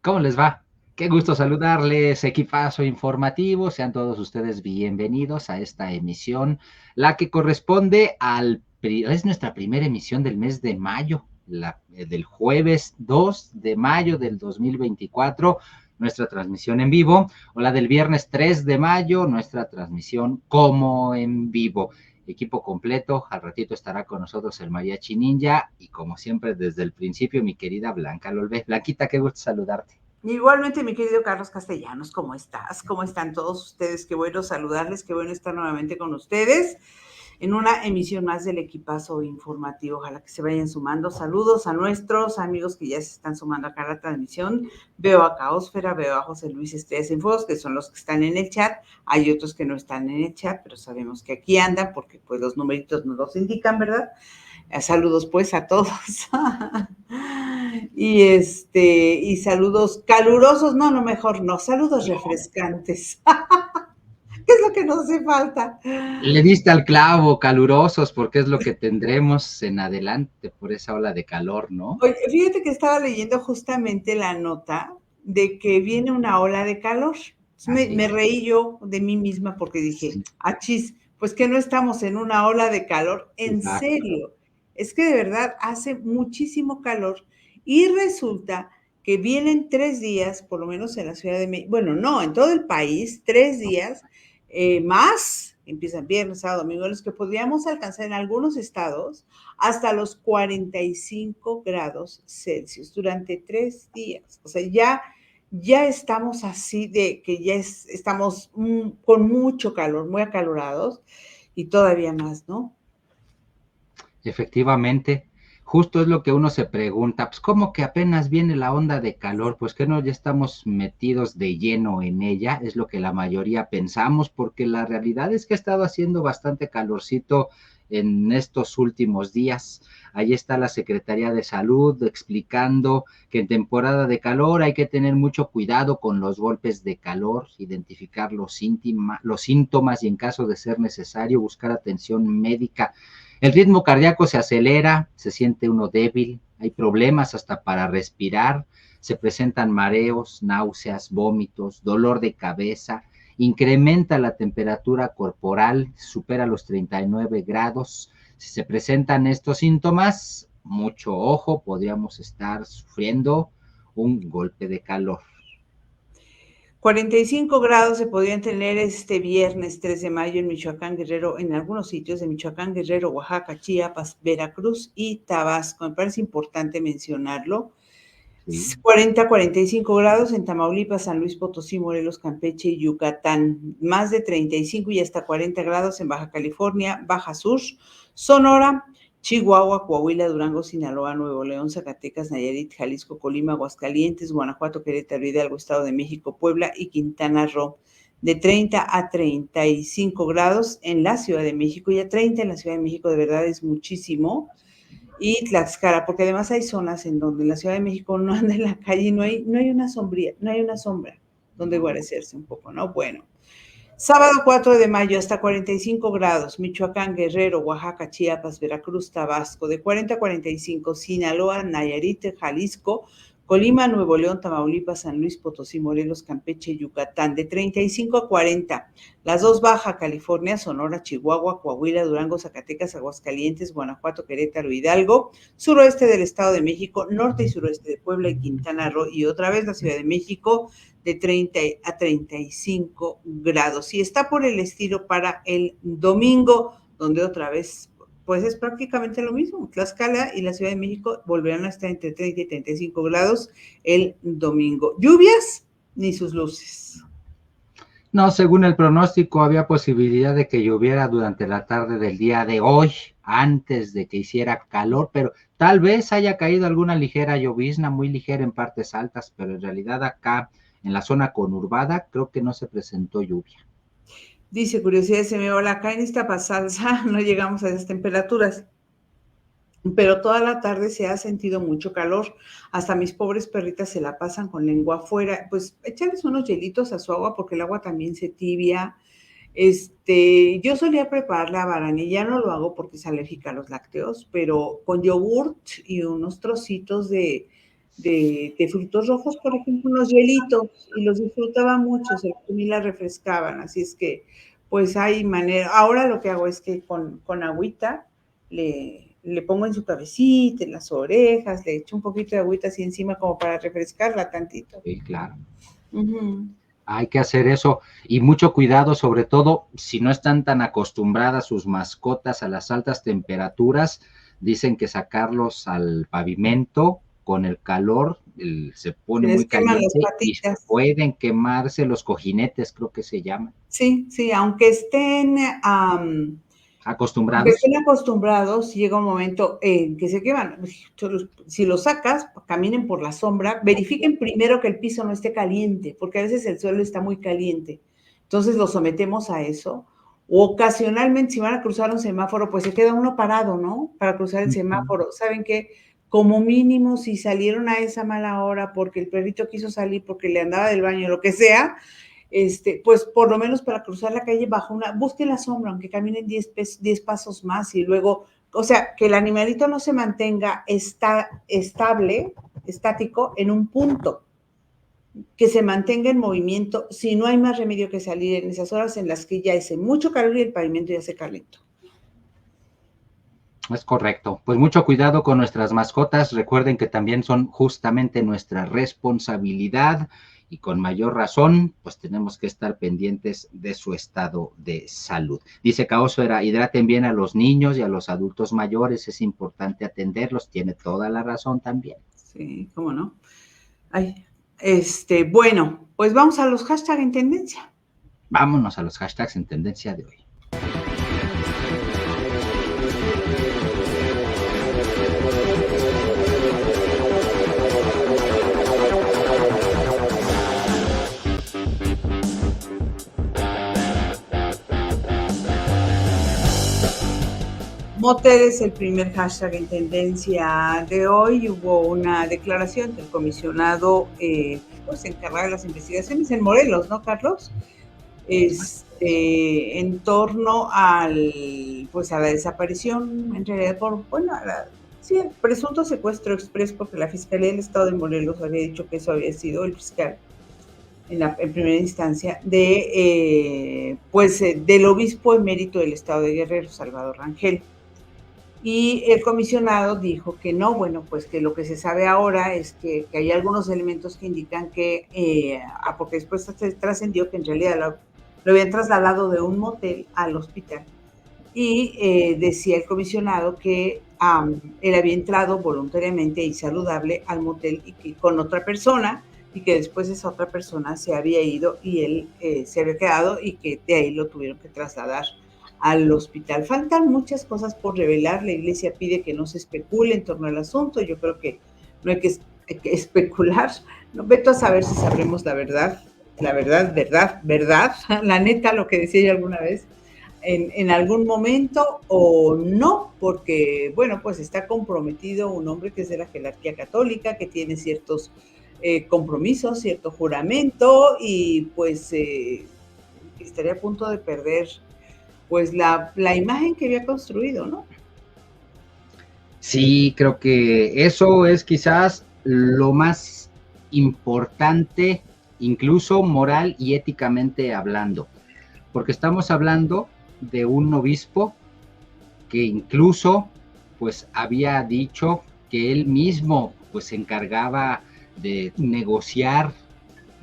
¿Cómo les va? Qué gusto saludarles, equipazo informativo. Sean todos ustedes bienvenidos a esta emisión, la que corresponde es nuestra primera emisión del mes de mayo, del jueves 2 de mayo del 2024, nuestra transmisión en vivo, o la del viernes 3 de mayo, nuestra transmisión como en vivo. Equipo completo, al ratito estará con nosotros el Mariachi Ninja y como siempre desde el principio mi querida Blanca Lolvé. Blanquita, qué gusto saludarte. Igualmente, mi querido Carlos Castellanos, ¿cómo estás? ¿Cómo están todos ustedes? Qué bueno saludarles, qué bueno estar nuevamente con ustedes en una emisión más del equipazo informativo. Ojalá que se vayan sumando. Saludos a nuestros amigos que ya se están sumando acá a la transmisión. Veo a Caósfera, veo a José Luis Estrellas en Fuegos, que son los que están en el chat. Hay otros que no están en el chat, pero sabemos que aquí andan porque pues los numeritos nos los indican, ¿verdad? Saludos pues a todos. Y saludos calurosos, no, mejor no, saludos refrescantes. ¿Qué es lo que nos hace falta? Le diste al clavo, calurosos, porque es lo que tendremos en adelante por esa ola de calor, ¿no? Oye, fíjate que estaba leyendo justamente la nota de que viene una ola de calor. Así Me es. reí yo de mí misma porque dije, Sí, achis, pues que no estamos en una ola de calor, en exacto. serio. Es que de verdad hace muchísimo calor y resulta que vienen 3 días, por lo menos en la Ciudad de México, bueno, no, en todo el país, 3 días más, empiezan viernes, sábado, domingo, los que podríamos alcanzar en algunos estados hasta los 45 grados Celsius durante 3 días. O sea, ya estamos así de que estamos con mucho calor, muy acalorados y todavía más, ¿no? Efectivamente, justo es lo que uno se pregunta, pues ¿cómo que apenas viene la onda de calor? Pues que no, ya estamos metidos de lleno en ella, es lo que la mayoría pensamos, porque la realidad es que ha estado haciendo bastante calorcito en estos últimos días. Ahí está la Secretaría de Salud explicando que en temporada de calor hay que tener mucho cuidado con los golpes de calor, identificar los síntomas y en caso de ser necesario buscar atención médica. El ritmo cardíaco se acelera, se siente uno débil, hay problemas hasta para respirar, se presentan mareos, náuseas, vómitos, dolor de cabeza, incrementa la temperatura corporal, supera los 39 grados. Si se presentan estos síntomas, mucho ojo, podríamos estar sufriendo un golpe de calor. 45 grados se podrían tener este viernes 3 de mayo en Michoacán, Guerrero, en algunos sitios de Michoacán, Guerrero, Oaxaca, Chiapas, Veracruz y Tabasco. Me parece importante mencionarlo. ¿Sí? 40, 45 grados en Tamaulipas, San Luis Potosí, Morelos, Campeche y Yucatán. Más de 35 y hasta 40 grados en Baja California, Baja Sur, Sonora, Chihuahua, Coahuila, Durango, Sinaloa, Nuevo León, Zacatecas, Nayarit, Jalisco, Colima, Aguascalientes, Guanajuato, Querétaro, Hidalgo, Estado de México, Puebla y Quintana Roo. De 30 a 35 grados en la Ciudad de México y a 30 en la Ciudad de México, de verdad es muchísimo. Y Tlaxcala, porque además hay zonas en donde en la Ciudad de México no anda en la calle y no hay una sombría, no hay una sombra donde guarecerse un poco, ¿no? Bueno, sábado 4 de mayo hasta 45 grados, Michoacán, Guerrero, Oaxaca, Chiapas, Veracruz, Tabasco, de 40 a 45, Sinaloa, Nayarit, Jalisco, Colima, Nuevo León, Tamaulipas, San Luis Potosí, Morelos, Campeche, Yucatán, de 35 a 40, las dos Baja California, Sonora, Chihuahua, Coahuila, Durango, Zacatecas, Aguascalientes, Guanajuato, Querétaro, Hidalgo, suroeste del Estado de México, norte y suroeste de Puebla y Quintana Roo, y otra vez la Ciudad de México, de 30 a 35 grados. Y está por el estilo para el domingo, donde otra vez, pues es prácticamente lo mismo. Tlaxcala y la Ciudad de México volverán a estar entre 30 y 35 grados el domingo. Lluvias, ni sus luces. No, según el pronóstico, había posibilidad de que lloviera durante la tarde del día de hoy, antes de que hiciera calor, pero tal vez haya caído alguna ligera llovizna, muy ligera en partes altas, pero en realidad acá, en la zona conurbada, creo que no se presentó lluvia. Dice Curiosidad SMO, hola, acá en Iztapasalsa no llegamos a esas temperaturas, pero toda la tarde se ha sentido mucho calor. Hasta mis pobres perritas se la pasan con lengua afuera. Pues échales unos hielitos a su agua porque el agua también se tibia. Yo solía prepararla a Varane, ya no lo hago porque es alérgica a los lácteos, pero con yogurt y unos trocitos de frutos rojos, por ejemplo, unos hielitos, y los disfrutaba mucho, se la refrescaban, así es que, pues hay manera. Ahora lo que hago es que con agüita le pongo en su cabecita, en las orejas, le echo un poquito de agüita así encima como para refrescarla tantito. Sí, claro. Hay que hacer eso y mucho cuidado, sobre todo si no están tan acostumbradas sus mascotas a las altas temperaturas. Dicen que sacarlos al pavimento con el calor se pone Se les muy queman las caliente y patitas. pueden quemarse los cojinetes, creo que se llaman. Sí, sí, aunque estén acostumbrados, llega un momento en que se queman. Si los sacas, caminen por la sombra, verifiquen primero que el piso no esté caliente, porque a veces el suelo está muy caliente. Entonces los sometemos a eso. O ocasionalmente, si van a cruzar un semáforo, pues se queda uno parado, ¿no? Para cruzar el semáforo. ¿Saben qué? Como mínimo, si salieron a esa mala hora porque el perrito quiso salir, porque le andaba del baño, lo que sea, pues por lo menos para cruzar la calle busquen la sombra, aunque caminen 10 pasos más y luego, o sea, que el animalito no se mantenga estable, estático en un punto, que se mantenga en movimiento, si no hay más remedio que salir en esas horas en las que ya hace mucho calor y el pavimento ya se calentó. Es correcto. Pues mucho cuidado con nuestras mascotas. Recuerden que también son justamente nuestra responsabilidad y con mayor razón, pues tenemos que estar pendientes de su estado de salud. Dice Caosfera, hidraten bien a los niños y a los adultos mayores, es importante atenderlos. Tiene toda la razón también. Sí, cómo no. Ay, bueno, pues vamos a los hashtags en tendencia. Vámonos a los hashtags en tendencia de hoy. Moted es el primer hashtag en tendencia de hoy. Hubo una declaración del comisionado pues encargado de las investigaciones en Morelos, ¿no, Carlos? En torno pues a la desaparición, en realidad, el presunto secuestro express, porque la Fiscalía del Estado de Morelos había dicho que eso había sido el fiscal en primera instancia, del obispo emérito del Estado de Guerrero, Salvador Rangel. Y el comisionado dijo que no, bueno, pues que lo que se sabe ahora es que hay algunos elementos que indican que, porque después se trascendió que en realidad lo habían trasladado de un motel al hospital. Y decía el comisionado que él había entrado voluntariamente y saludable al motel y que con otra persona, y que después esa otra persona se había ido y él se había quedado y que de ahí lo tuvieron que trasladar al hospital. Faltan muchas cosas por revelar. La iglesia pide que no se especule en torno al asunto. Yo creo que no hay que especular. No, veto a saber si sabremos la verdad, la neta, lo que decía yo alguna vez, en algún momento o no, porque, bueno, pues está comprometido un hombre que es de la jerarquía católica, que tiene ciertos compromisos, cierto juramento, y pues estaría a punto de perder pues la imagen que había construido, ¿no? Sí, creo que eso es quizás lo más importante, incluso moral y éticamente hablando, porque estamos hablando de un obispo que incluso pues había dicho que él mismo pues se encargaba de negociar,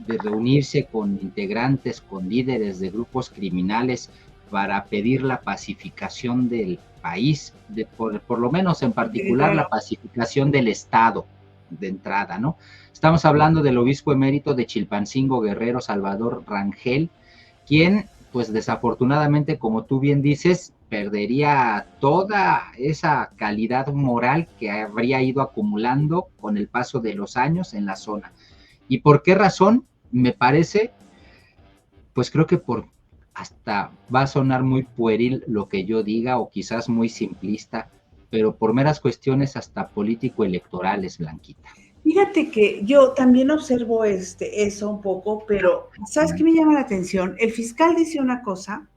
de reunirse con integrantes, con líderes de grupos criminales para pedir la pacificación del país, por lo menos en particular la pacificación del Estado de entrada, ¿no? Estamos hablando del obispo emérito de Chilpancingo, Guerrero, Salvador Rangel, quien, pues desafortunadamente, como tú bien dices, perdería toda esa calidad moral que habría ido acumulando con el paso de los años en la zona. ¿Y por qué razón? Me parece, pues creo que hasta va a sonar muy pueril lo que yo diga o quizás muy simplista, pero por meras cuestiones hasta político-electorales, Blanquita. Fíjate que yo también observo eso un poco, pero ¿sabes qué me llama la atención? El fiscal dice una cosa,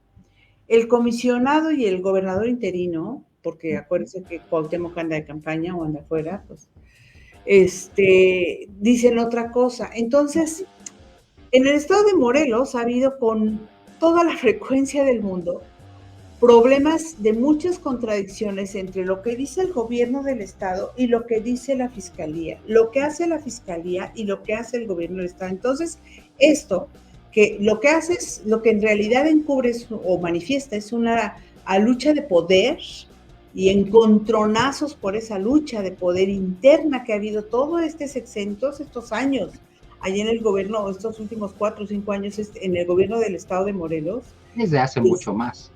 el comisionado y el gobernador interino, porque acuérdense que Cuauhtémoc anda de campaña o anda afuera, pues dicen otra cosa. Entonces, en el estado de Morelos ha habido con toda la frecuencia del mundo problemas de muchas contradicciones entre lo que dice el gobierno del estado y lo que dice la fiscalía, lo que hace la fiscalía y lo que hace el gobierno del estado. Entonces, esto, que lo que hace es, lo que en realidad encubre o manifiesta es una lucha de poder y encontronazos por esa lucha de poder interna que ha habido todos estos años, allí en el gobierno, estos últimos 4 o 5 años en el gobierno del estado de Morelos. Desde hace mucho más.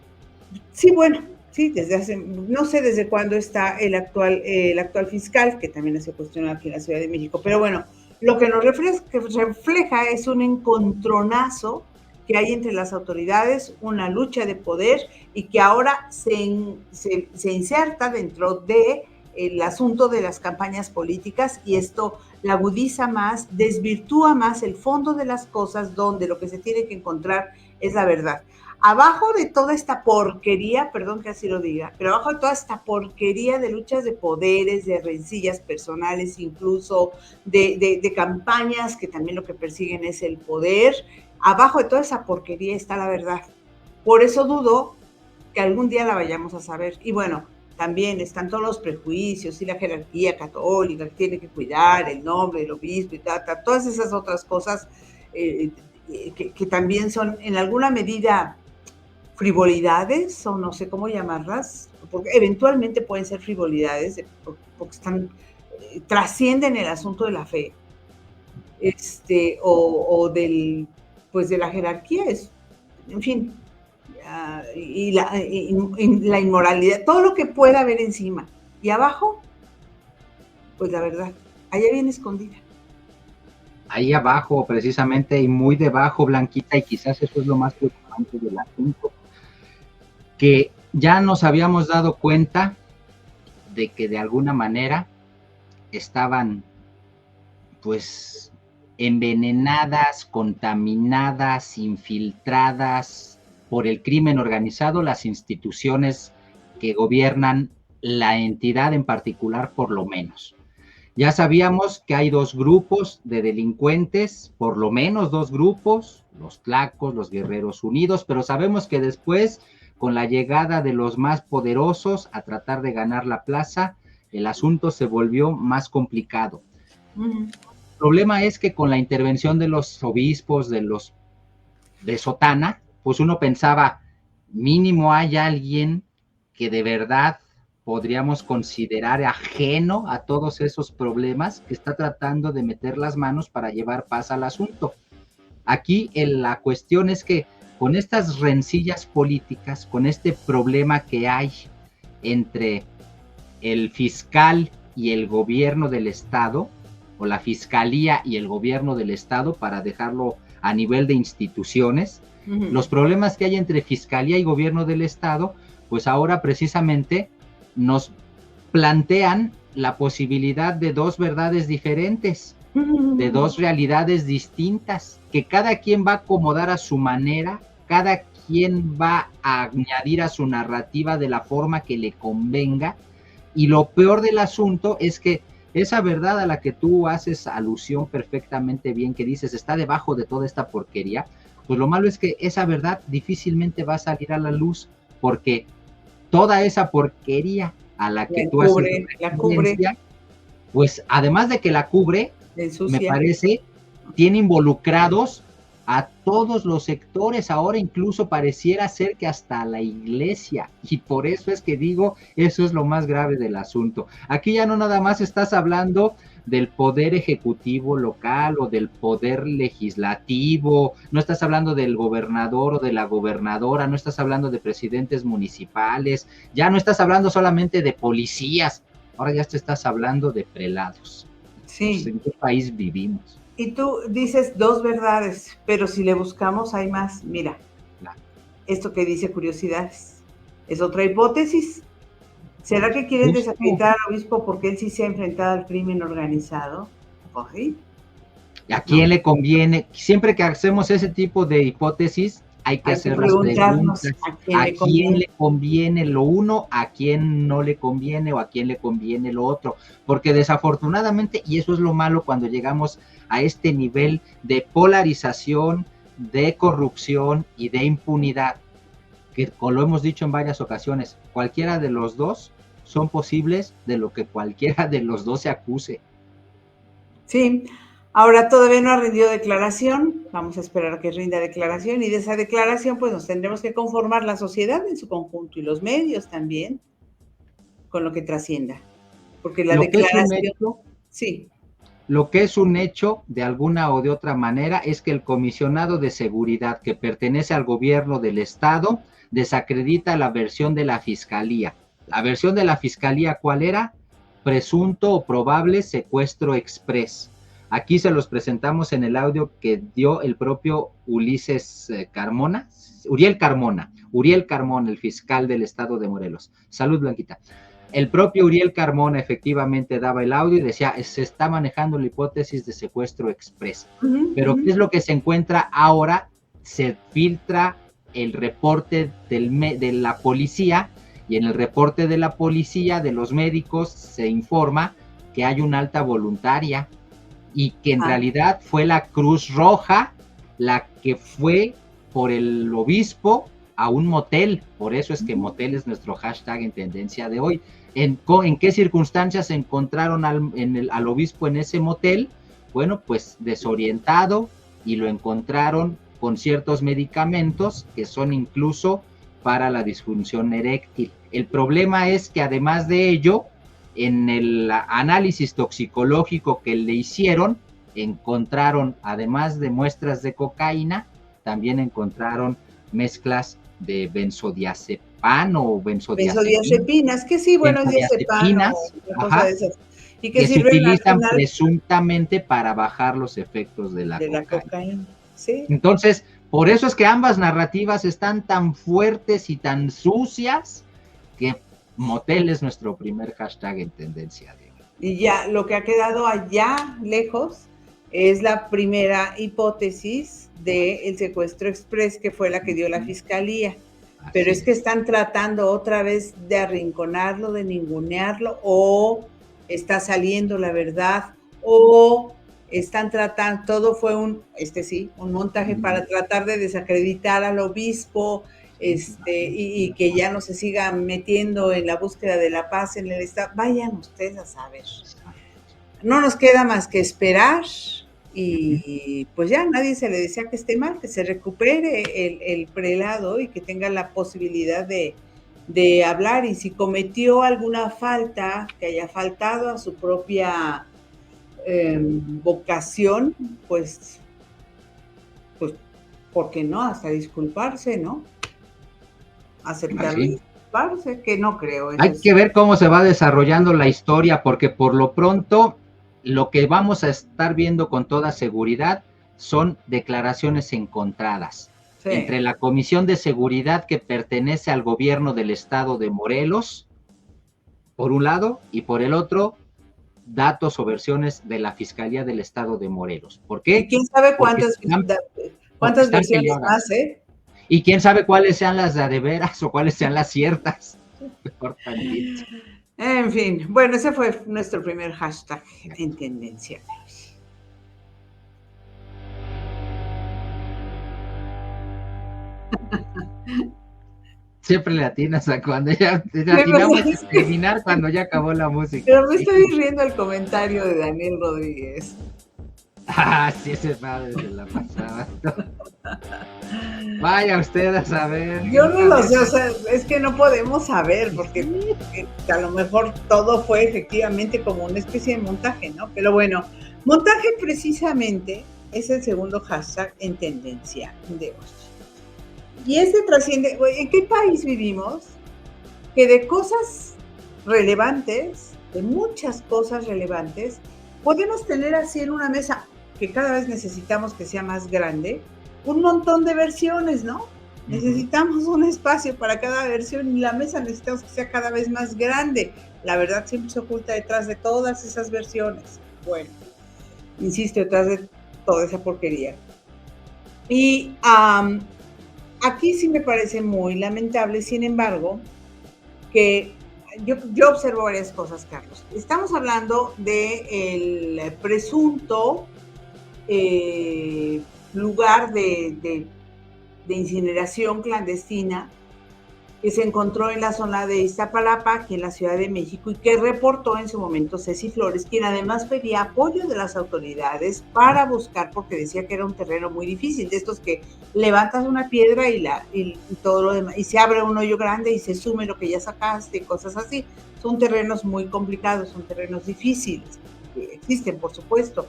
Sí, bueno, sí, desde hace, no sé desde cuándo está el actual fiscal, que también ha sido cuestionado aquí en la Ciudad de México, pero bueno, lo que nos refleja es un encontronazo que hay entre las autoridades, una lucha de poder y que ahora se inserta dentro de el asunto de las campañas políticas, y esto la agudiza más, desvirtúa más el fondo de las cosas, donde lo que se tiene que encontrar es la verdad. Abajo de toda esta porquería, perdón que así lo diga, pero abajo de toda esta porquería de luchas de poderes, de rencillas personales, incluso de campañas que también lo que persiguen es el poder, abajo de toda esa porquería está la verdad. Por eso dudo que algún día la vayamos a saber. Y bueno, también están todos los prejuicios y la jerarquía católica que tiene que cuidar el nombre del obispo y todas esas otras cosas que también son en alguna medida frivolidades, o no sé cómo llamarlas, porque eventualmente pueden ser frivolidades, porque trascienden el asunto de la fe, o del, pues de la jerarquía, en fin, y la inmoralidad, todo lo que pueda haber encima. Y abajo, pues la verdad, allá viene escondida. Ahí abajo, precisamente, y muy debajo, Blanquita, y quizás eso es lo más preocupante del asunto, que ya nos habíamos dado cuenta de que de alguna manera estaban pues envenenadas, contaminadas, infiltradas por el crimen organizado las instituciones que gobiernan la entidad en particular, por lo menos. Ya sabíamos que hay dos grupos de delincuentes, por lo menos dos grupos, los Tlacos, los Guerreros Unidos, pero sabemos que después, con la llegada de los más poderosos a tratar de ganar la plaza, el asunto se volvió más complicado. El problema es que con la intervención de los obispos, de Sotana, pues uno pensaba, mínimo hay alguien que de verdad podríamos considerar ajeno a todos esos problemas, que está tratando de meter las manos para llevar paz al asunto. Aquí la cuestión es que con estas rencillas políticas, con este problema que hay entre el fiscal y el gobierno del estado, o la fiscalía y el gobierno del estado, para dejarlo a nivel de instituciones, los problemas que hay entre fiscalía y gobierno del estado, pues ahora precisamente nos plantean la posibilidad de dos verdades diferentes, de dos realidades distintas, que cada quien va a acomodar a su manera, cada quien va a añadir a su narrativa de la forma que le convenga, y lo peor del asunto es que esa verdad a la que tú haces alusión perfectamente bien, que dices está debajo de toda esta porquería, pues lo malo es que esa verdad difícilmente va a salir a la luz, porque toda esa porquería a la que tú haces referencia, pues además de que la cubre, me parece, tiene involucrados a todos los sectores, ahora incluso pareciera ser que hasta la iglesia, y por eso es que digo, eso es lo más grave del asunto. Aquí ya no nada más estás hablando del poder ejecutivo local o del poder legislativo, no estás hablando del gobernador o de la gobernadora, no estás hablando de presidentes municipales, ya no estás hablando solamente de policías, ahora ya te estás hablando de prelados. Sí. Pues, ¿en qué país vivimos? Y tú dices dos verdades, pero si le buscamos hay más. Mira, esto que dice curiosidades, es otra hipótesis. ¿Será que quieren desacreditar al obispo porque él sí se ha enfrentado al crimen organizado? ¿Sí? ¿A quién le conviene? Siempre que hacemos ese tipo de hipótesis, hay que Hay que hacer las preguntarnos preguntas, a quién a le quién conviene. le conviene lo uno, a quién no le conviene o a quién le conviene lo otro, porque desafortunadamente, y eso es lo malo cuando llegamos a este nivel de polarización, de corrupción y de impunidad, que como lo hemos dicho en varias ocasiones, cualquiera de los dos son posibles de lo que cualquiera de los dos se acuse. Sí, ahora todavía no ha rendido declaración, vamos a esperar a que rinda declaración y de esa declaración pues nos tendremos que conformar la sociedad en su conjunto y los medios también con lo que trascienda, porque la Lo que es un declaración, hecho sí. Lo que es un hecho, de alguna o de otra manera, es que el comisionado de seguridad que pertenece al gobierno del estado desacredita la versión de la fiscalía. La versión de la fiscalía, ¿cuál era? Presunto o probable secuestro express. Aquí se los presentamos en el audio que dio el propio Uriel Carmona, el fiscal del estado de Morelos. Salud, Blanquita. El propio Uriel Carmona efectivamente daba el audio y decía, se está manejando la hipótesis de secuestro express. Pero ¿qué es lo que se encuentra ahora? Se filtra el reporte de la policía y en el reporte de la policía, de los médicos, se informa que hay una alta voluntaria y que en realidad fue la Cruz Roja la que fue por el obispo a un motel. Por eso es que motel es nuestro hashtag en tendencia de hoy. ¿En qué circunstancias encontraron al obispo en ese motel? Bueno, pues desorientado, y lo encontraron con ciertos medicamentos que son incluso para la disfunción eréctil. El problema es que además de ello, en el análisis toxicológico que le hicieron, encontraron, además de muestras de cocaína, también encontraron mezclas de benzodiazepam o Benzodiazepinas, que sí, bueno, es diazepam o una cosa de esas. Y que que se sirven al utilizan final presuntamente para bajar los efectos de la de la cocaína. cocaína. Sí. Entonces, por eso es que ambas narrativas están tan fuertes y tan sucias que motel es nuestro primer hashtag en tendencia de hoy. Y ya lo que ha quedado allá lejos es la primera hipótesis del secuestro express, que fue la que dio la fiscalía. Pero es que están tratando otra vez de arrinconarlo, de ningunearlo, o está saliendo la verdad, o están tratando, todo fue un montaje para tratar de desacreditar al obispo, y que ya no se siga metiendo en la búsqueda de la paz en el estado. Vayan ustedes a saber. No nos queda más que esperar y pues ya nadie se le desea que esté mal, que se recupere el prelado y que tenga la posibilidad de hablar, y si cometió alguna falta, que haya faltado a su propia vocación, pues, ¿por qué no? Hasta disculparse, ¿no? Aceptarlo y disculparse, que no creo. Hay que ver cómo se va desarrollando la historia, porque por lo pronto lo que vamos a estar viendo con toda seguridad son declaraciones encontradas entre la Comisión de Seguridad que pertenece al gobierno del estado de Morelos, por un lado, y por el otro, datos o versiones de la Fiscalía del estado de Morelos. ¿Por qué? ¿Y quién sabe cuántas versiones más, eh? Y quién sabe cuáles sean las de veras o cuáles sean las ciertas. En fin, bueno, ese fue nuestro primer hashtag en tendencia. Siempre le atinas a cuando ya atinamos a terminar cuando ya acabó la música. Pero me estoy riendo el comentario de Daniel Rodríguez. Ah, sí, ese padre se la pasaba. Vaya usted a saber. Yo no lo sé, o sea, es que no podemos saber, porque a lo mejor todo fue efectivamente como una especie de montaje, ¿no? Pero bueno, montaje precisamente es el segundo hashtag en tendencia de hoy. Y este trasciende, ¿en qué país vivimos? Que de cosas relevantes, de muchas cosas relevantes, podemos tener así en una mesa, que cada vez necesitamos que sea más grande, un montón de versiones, ¿no? Necesitamos un espacio para cada versión y la mesa necesitamos que sea cada vez más grande. La verdad siempre se oculta detrás de todas esas versiones. Bueno, insisto, detrás de toda esa porquería. Y aquí sí me parece muy lamentable, sin embargo, que yo observo varias cosas, Carlos. Estamos hablando del presunto lugar de incineración clandestina que se encontró en la zona de Iztapalapa, aquí en la Ciudad de México, y que reportó en su momento Ceci Flores, quien además pedía apoyo de las autoridades para buscar, porque decía que era un terreno muy difícil, de estos que levantas una piedra y todo lo demás, y se abre un hoyo grande y se sume lo que ya sacaste, cosas así. Son terrenos muy complicados, son terrenos difíciles, que existen, por supuesto.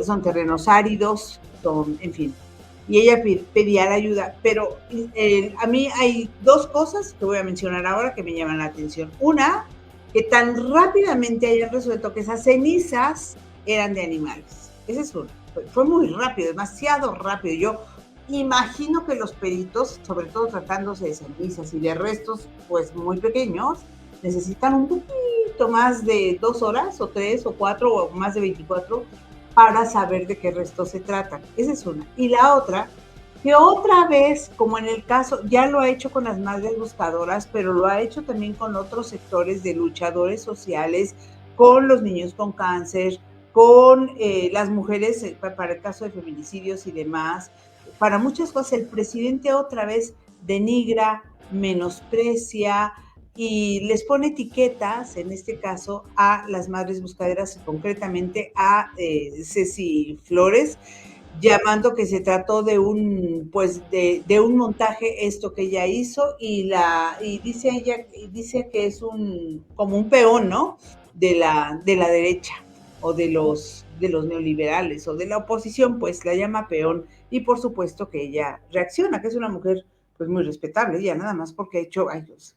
Son terrenos áridos, son, en fin, y ella pedía la ayuda, pero a mí hay dos cosas que voy a mencionar ahora que me llaman la atención. Una, que tan rápidamente hayan resuelto que esas cenizas eran de animales. Esa es una. Fue muy rápido, demasiado rápido. Yo imagino que los peritos, sobre todo tratándose de cenizas y de restos pues muy pequeños, necesitan un poquito más de 2 horas o 3 o 4 o más de 24 para saber de qué restos se tratan. Esa es una. Y la otra, que otra vez, como en el caso, ya lo ha hecho con las madres buscadoras, pero lo ha hecho también con otros sectores de luchadores sociales, con los niños con cáncer, con las mujeres, para el caso de feminicidios y demás. Para muchas cosas, el presidente otra vez denigra, menosprecia, y les pone etiquetas, en este caso, a las madres buscaderas, concretamente a Ceci Flores, llamando que se trató de un, pues, de un montaje esto que ella hizo, y dice ella, dice que es como un peón, ¿no? De la derecha, o de los neoliberales, o de la oposición, pues la llama peón, y por supuesto que ella reacciona, que es una mujer pues muy respetable, ya nada más porque ha hecho,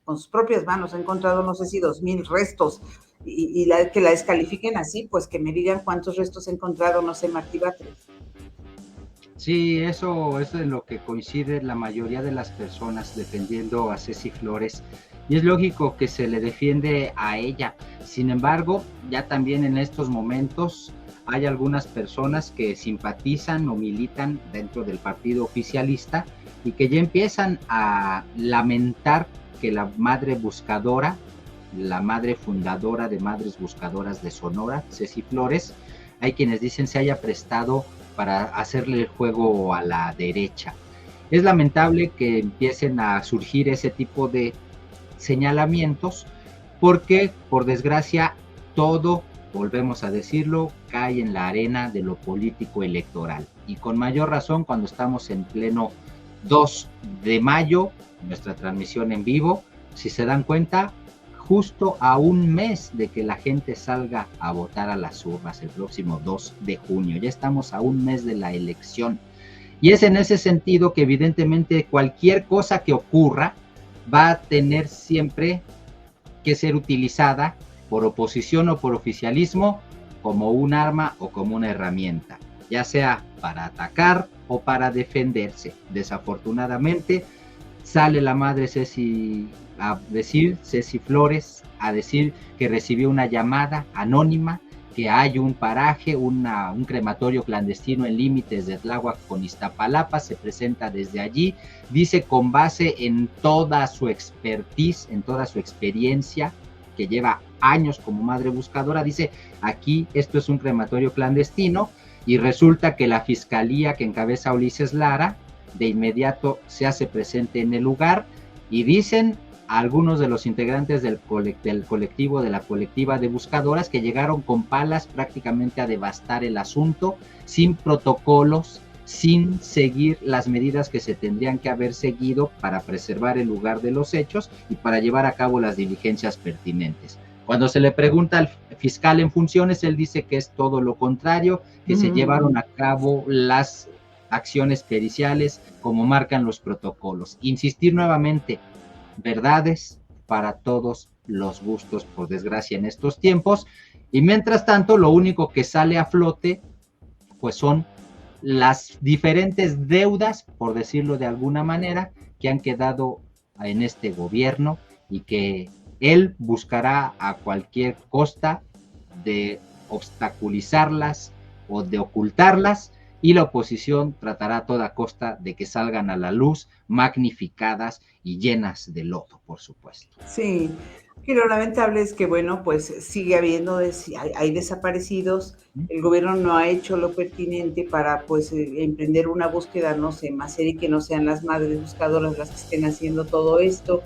con sus propias manos ha encontrado no sé si 2000 restos, que la descalifiquen así, pues que me digan cuántos restos ha encontrado, no sé, Martí Batres. Sí, eso es lo que coincide la mayoría de las personas defendiendo a Ceci Flores, y es lógico que se le defiende a ella. Sin embargo, ya también en estos momentos hay algunas personas que simpatizan o militan dentro del partido oficialista y que ya empiezan a lamentar que la madre buscadora, la madre fundadora de Madres Buscadoras de Sonora, Ceci Flores, hay quienes dicen se haya prestado para hacerle el juego a la derecha. Es lamentable que empiecen a surgir ese tipo de señalamientos porque, por desgracia, todo, volvemos a decirlo, cae en la arena de lo político electoral. Y con mayor razón cuando estamos en pleno 2 de mayo, nuestra transmisión en vivo, si se dan cuenta, justo a un mes de que la gente salga a votar a las urnas el próximo 2 de junio. Ya estamos a un mes de la elección. Y es en ese sentido que evidentemente cualquier cosa que ocurra va a tener siempre que ser utilizada por oposición o por oficialismo como un arma o como una herramienta, ya sea para atacar o para defenderse. Desafortunadamente, sale la madre Ceci Flores, a decir que recibió una llamada anónima, que hay un paraje, un crematorio clandestino en límites de Tláhuac con Iztapalapa, se presenta desde allí, dice con base en toda su expertise, en toda su experiencia, que lleva años como madre buscadora, dice, aquí esto es un crematorio clandestino, y resulta que la fiscalía que encabeza Ulises Lara, de inmediato se hace presente en el lugar, y dicen algunos de los integrantes del colectivo, de la colectiva de buscadoras, que llegaron con palas prácticamente a devastar el asunto, sin protocolos, sin seguir las medidas que se tendrían que haber seguido para preservar el lugar de los hechos y para llevar a cabo las diligencias pertinentes. Cuando se le pregunta al fiscal en funciones, él dice que es todo lo contrario, que se llevaron a cabo las acciones periciales como marcan los protocolos. Insistir nuevamente, verdades para todos los gustos, por desgracia, en estos tiempos. Y mientras tanto, lo único que sale a flote, pues son las diferentes deudas, por decirlo de alguna manera, que han quedado en este gobierno y que él buscará a cualquier costa de obstaculizarlas o de ocultarlas, y la oposición tratará a toda costa de que salgan a la luz magnificadas y llenas de lodo, por supuesto. Sí, y lo lamentable es que, bueno, pues sigue habiendo, hay desaparecidos, el gobierno no ha hecho lo pertinente para, pues, emprender una búsqueda, no sé, más seria, que no sean las madres buscadoras las que estén haciendo todo esto.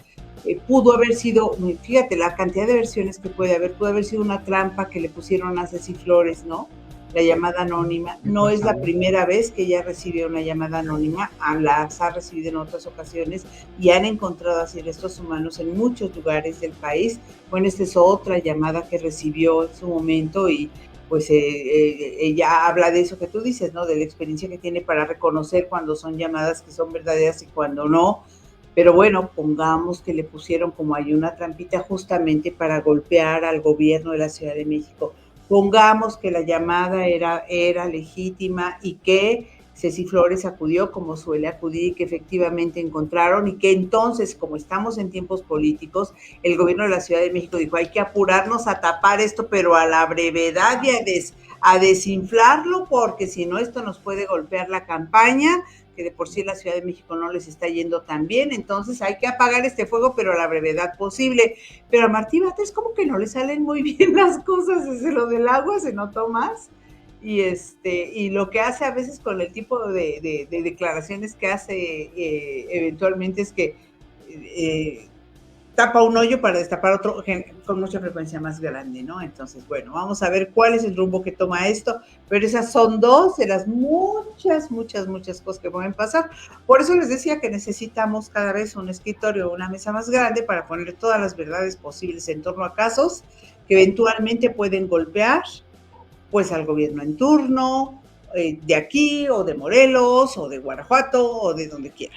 Pudo haber sido, fíjate, la cantidad de versiones que pudo haber sido una trampa que le pusieron a Ceci Flores, ¿no? La llamada anónima. No es la primera vez que ella recibe una llamada anónima, las ha recibido en otras ocasiones y han encontrado así restos humanos en muchos lugares del país. Bueno, esta es otra llamada que recibió en su momento y pues ella habla de eso que tú dices, ¿no? De la experiencia que tiene para reconocer cuando son llamadas que son verdaderas y cuando no. Pero bueno, pongamos que le pusieron como hay una trampita justamente para golpear al gobierno de la Ciudad de México. Pongamos que la llamada era legítima y que Ceci Flores acudió como suele acudir y que efectivamente encontraron y que entonces, como estamos en tiempos políticos, el gobierno de la Ciudad de México dijo, hay que apurarnos a tapar esto, pero a la brevedad y a desinflarlo, porque si no esto nos puede golpear la campaña, que de por sí la Ciudad de México no les está yendo tan bien, entonces hay que apagar este fuego, pero a la brevedad posible. Pero a Martí Batres como que no le salen muy bien las cosas, desde lo del agua se notó más, y lo que hace a veces con el tipo de declaraciones que hace eventualmente es que tapa un hoyo para destapar otro con mucha frecuencia más grande, ¿no? Entonces, bueno, vamos a ver cuál es el rumbo que toma esto, pero esas son dos de las muchas cosas que pueden pasar. Por eso les decía que necesitamos cada vez un escritorio o una mesa más grande para poner todas las verdades posibles en torno a casos que eventualmente pueden golpear, pues, al gobierno en turno, de aquí, o de Morelos, o de Guanajuato, o de donde quiera.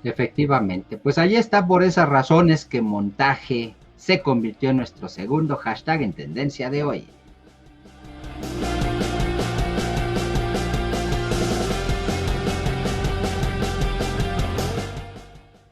Efectivamente, pues ahí está por esas razones que montaje se convirtió en nuestro segundo hashtag en tendencia de hoy.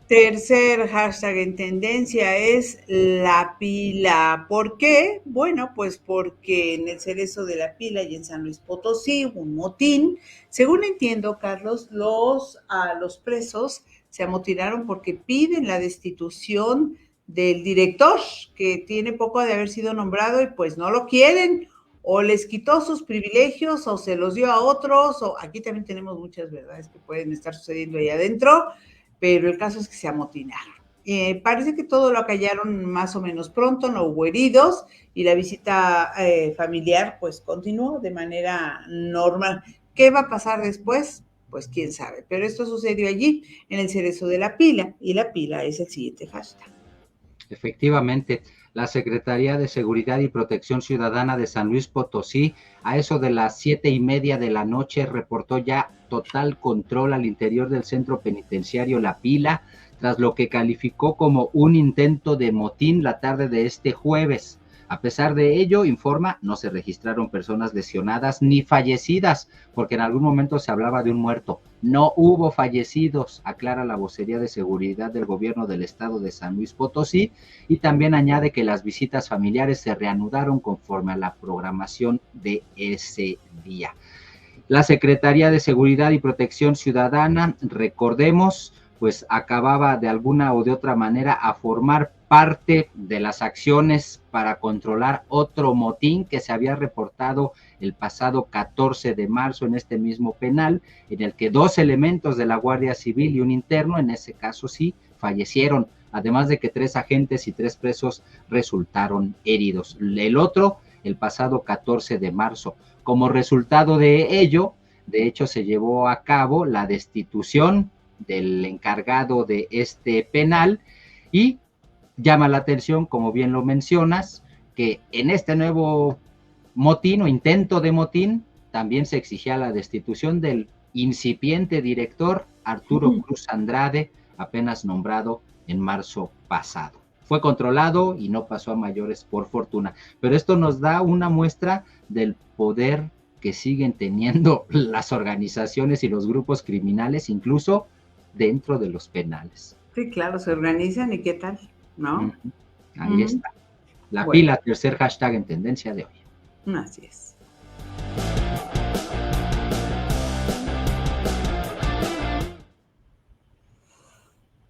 Tercer hashtag en tendencia es la pila. ¿Por qué? Bueno, pues porque en el Cerezo de la Pila y en San Luis Potosí hubo un motín. Según entiendo, Carlos, los presos se amotinaron porque piden la destitución del director, que tiene poco de haber sido nombrado y pues no lo quieren, o les quitó sus privilegios o se los dio a otros, o aquí también tenemos muchas verdades que pueden estar sucediendo ahí adentro, pero el caso es que se amotinaron. Parece que todo lo acallaron más o menos pronto, no hubo heridos y la visita familiar pues continuó de manera normal. ¿Qué va a pasar después? Pues quién sabe, pero esto sucedió allí en el Cerezo de la Pila y la pila es el siguiente hashtag. Efectivamente, la Secretaría de Seguridad y Protección Ciudadana de San Luis Potosí, a eso de las 7:30 de la noche, reportó ya total control al interior del centro penitenciario La Pila, tras lo que calificó como un intento de motín la tarde de este jueves. A pesar de ello, informa, no se registraron personas lesionadas ni fallecidas, porque en algún momento se hablaba de un muerto. No hubo fallecidos, aclara la vocería de seguridad del gobierno del estado de San Luis Potosí, y también añade que las visitas familiares se reanudaron conforme a la programación de ese día. La Secretaría de Seguridad y Protección Ciudadana, recordemos, pues acababa de alguna o de otra manera a formar parte de las acciones para controlar otro motín que se había reportado el pasado 14 de marzo en este mismo penal, en el que 2 elementos de la Guardia Civil y un interno, en ese caso sí, fallecieron, además de que 3 agentes y 3 presos resultaron heridos. El otro, el pasado 14 de marzo. Como resultado de ello, de hecho, se llevó a cabo la destitución del encargado de este penal y llama la atención, como bien lo mencionas, que en este nuevo motín o intento de motín también se exigía la destitución del incipiente director Arturo Cruz Andrade, apenas nombrado en marzo pasado. Fue controlado y no pasó a mayores por fortuna, pero esto nos da una muestra del poder que siguen teniendo las organizaciones y los grupos criminales, incluso dentro de los penales. Sí, claro, se organizan y qué tal, ¿no? Ahí está. La pila, tercer hashtag en tendencia de hoy. Así es.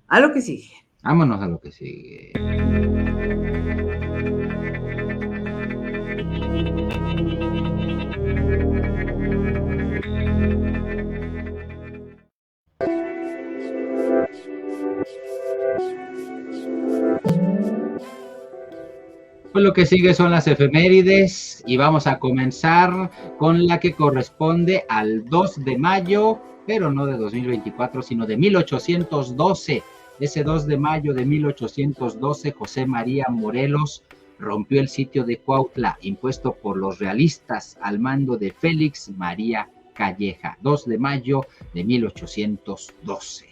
A lo que sigue. Vámonos a lo que sigue. Pues lo que sigue son las efemérides y vamos a comenzar con la que corresponde al 2 de mayo, pero no de 2024, sino de 1812. Ese 2 de mayo de 1812, José María Morelos rompió el sitio de Cuautla, impuesto por los realistas al mando de Félix María Calleja. 2 de mayo de 1812.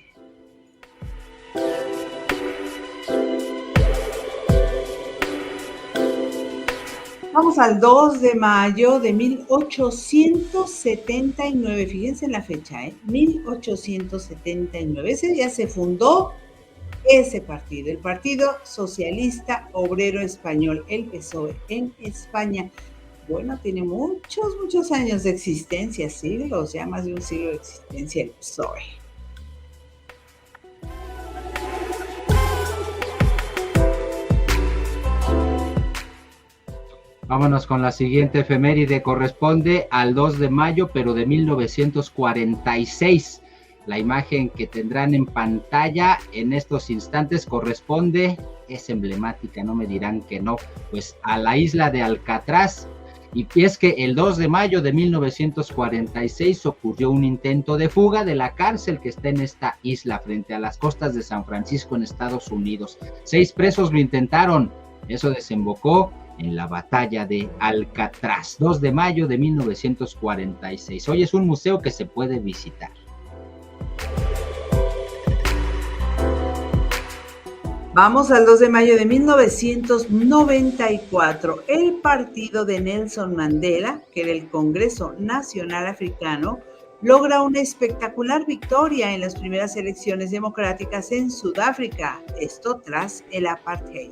Vamos al 2 de mayo de 1879. Fíjense en la fecha, 1879. Ese día se fundó ese partido, el Partido Socialista Obrero Español, el PSOE, en España. Bueno, tiene muchos años de existencia, siglos, ya más de un siglo de existencia el PSOE. Vámonos con la siguiente efeméride, corresponde al 2 de mayo, pero de 1946. La imagen que tendrán en pantalla en estos instantes corresponde, es emblemática, no me dirán que no, pues a la isla de Alcatraz. Y es que el 2 de mayo de 1946 ocurrió un intento de fuga de la cárcel que está en esta isla frente a las costas de San Francisco en Estados Unidos. 6 presos lo intentaron, eso desembocó en la batalla de Alcatraz, 2 de mayo de 1946. Hoy es un museo que se puede visitar. Vamos al 2 de mayo de 1994. El partido de Nelson Mandela, que era el Congreso Nacional Africano, logra una espectacular victoria en las primeras elecciones democráticas en Sudáfrica, esto tras el apartheid.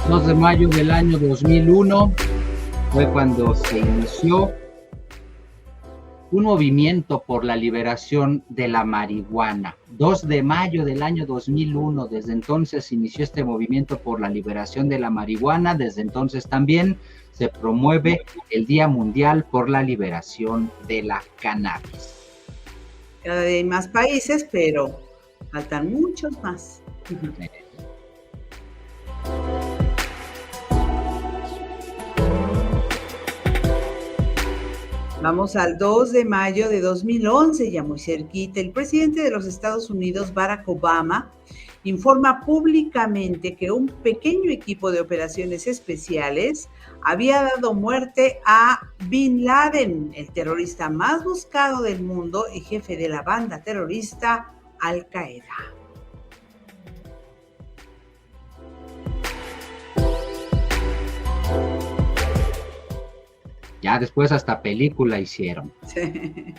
El 2 de mayo del año 2001 fue cuando se inició un movimiento por la liberación de la marihuana. 2 de mayo del año 2001, desde entonces inició este movimiento por la liberación de la marihuana. Desde entonces también se promueve el Día Mundial por la Liberación de la Cannabis. Cada día hay más países, pero faltan muchos más. Vamos al 2 de mayo de 2011, ya muy cerquita. El presidente de los Estados Unidos, Barack Obama, informa públicamente que un pequeño equipo de operaciones especiales había dado muerte a Bin Laden, el terrorista más buscado del mundo y jefe de la banda terrorista Al Qaeda. Ya después hasta película hicieron. Sí.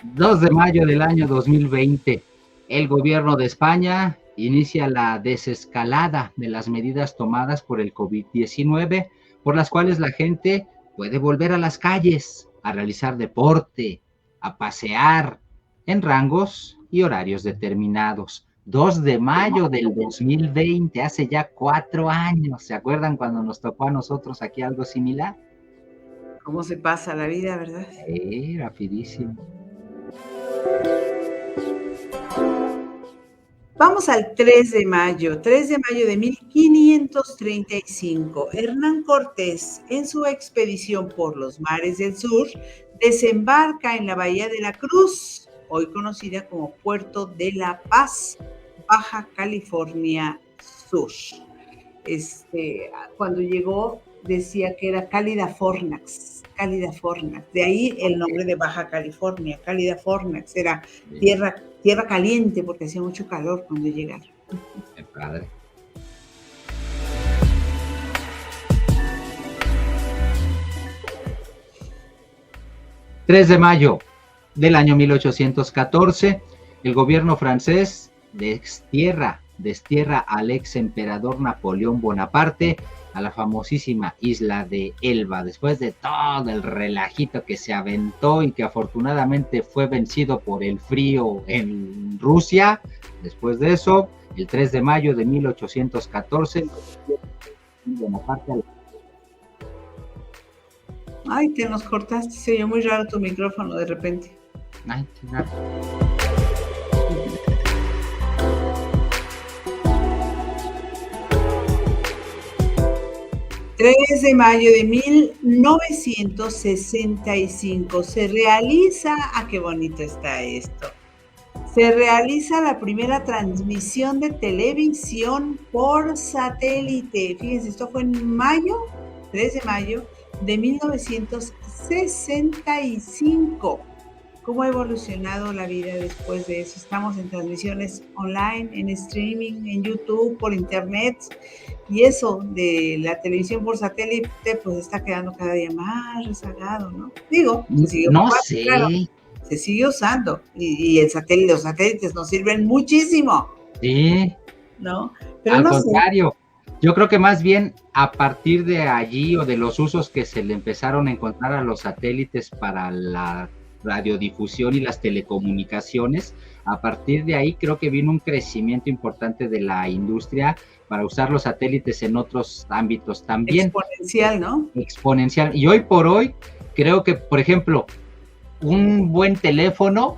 2 de mayo del año 2020, el gobierno de España inicia la desescalada de las medidas tomadas por el COVID-19, por las cuales la gente puede volver a las calles, a realizar deporte, a pasear, en rangos y horarios determinados. 2 de mayo del 2020, hace ya 4 años. ¿Se acuerdan cuando nos tocó a nosotros aquí algo similar? ¿Cómo se pasa la vida, verdad? Sí, rapidísimo. Vamos al 3 de mayo de 1535. Hernán Cortés, en su expedición por los mares del sur, desembarca en la Bahía de la Cruz, hoy conocida como Puerto de la Paz, Baja California Sur. Cuando llegó decía que era Cálida Fornax, de ahí el nombre de Baja California, Cálida Fornax, era tierra caliente porque hacía mucho calor cuando llegaron. Qué padre. El 3 de mayo del año 1814, el gobierno francés destierra al ex emperador Napoleón Bonaparte a la famosísima isla de Elba, después de todo el relajito que se aventó y que afortunadamente fue vencido por el frío en Rusia. Después de eso, el 3 de mayo de 1814, Bonaparte. Ay, te nos cortaste, se oyó muy raro tu micrófono de repente. Ay, qué raro. 3 de mayo de 1965 se realiza, qué bonito está esto, se realiza la primera transmisión de televisión por satélite. Fíjense, esto fue en mayo, 3 de mayo de 1965. ¿Cómo ha evolucionado la vida después de eso? Estamos en transmisiones online, en streaming, en YouTube, por internet. Y eso de la televisión por satélite, pues está quedando cada día más rezagado, ¿no? Digo, se sigue No ocupando, sé. claro, se sigue usando. Y el satélite, los satélites nos sirven muchísimo. Sí. ¿No? Pero al no contrario, yo creo que más bien a partir de allí o de los usos que se le empezaron a encontrar a los satélites para la radiodifusión y las telecomunicaciones, a partir de ahí creo que vino un crecimiento importante de la industria para usar los satélites en otros ámbitos también. Exponencial, ¿no? Exponencial. Y hoy por hoy creo que, por ejemplo, un buen teléfono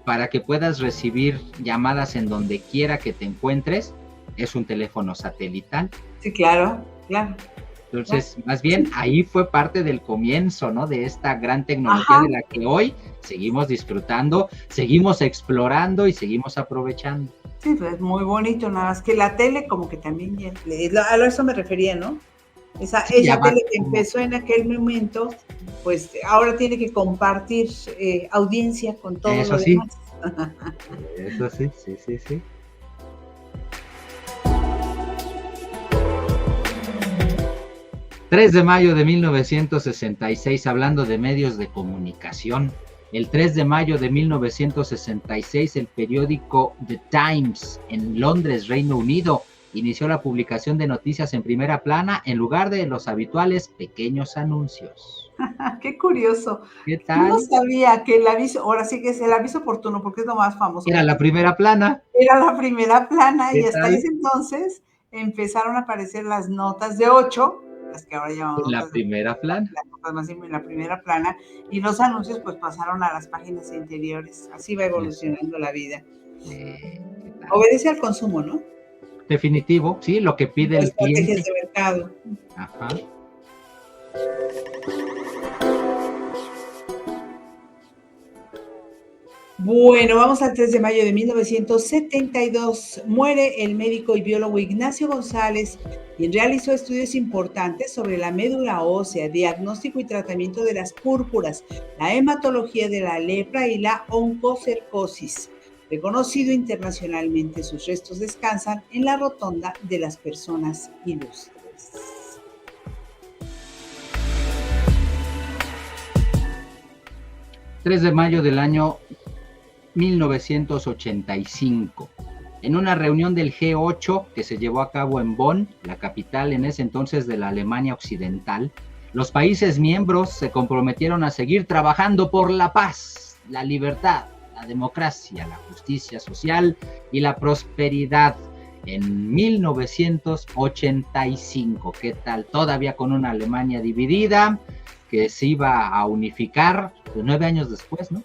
para que puedas recibir llamadas en donde quiera que te encuentres es un teléfono satelital. Sí, claro, claro. Entonces, más bien, ahí fue parte del comienzo, ¿no? De esta gran tecnología de la que hoy seguimos disfrutando, seguimos explorando y seguimos aprovechando. Sí, pues es muy bonito, nada más que la tele como que también, a eso me refería, ¿no? Esa tele que empezó en aquel momento, pues ahora tiene que compartir audiencia con todo eso lo sí. demás. Eso sí. 3 de mayo de 1966, hablando de medios de comunicación. El 3 de mayo de 1966, el periódico The Times en Londres, Reino Unido, inició la publicación de noticias en primera plana en lugar de los habituales pequeños anuncios. ¡Qué curioso! ¿Qué tal? Yo no sabía que el aviso, ahora sí que es el aviso oportuno, porque es lo más famoso. Era la primera plana. Era la primera plana y hasta tal? ese entonces empezaron a aparecer las notas de 8, las que ahora llamamos la primera plana. Las notas más en la primera plana, y los anuncios pues pasaron a las páginas interiores. Así va evolucionando la vida. Obedece al consumo, ¿no? Definitivo, sí, lo que pide el cliente. Estrategias de mercado. Ajá. Bueno, vamos al 3 de mayo de 1972. Muere el médico y biólogo Ignacio González, quien realizó estudios importantes sobre la médula ósea, diagnóstico y tratamiento de las púrpuras, la hematología de la lepra y la oncocercosis. Reconocido internacionalmente, sus restos descansan en la Rotonda de las Personas Ilustres. ...3 de mayo del año 1985. En una reunión del G8 que se llevó a cabo en Bonn, la capital en ese entonces de la Alemania Occidental, los países miembros se comprometieron a seguir trabajando por la paz, la libertad, la democracia, la justicia social y la prosperidad. En 1985, ¿qué tal? Todavía con una Alemania dividida, que se iba a unificar 9 años después, ¿no?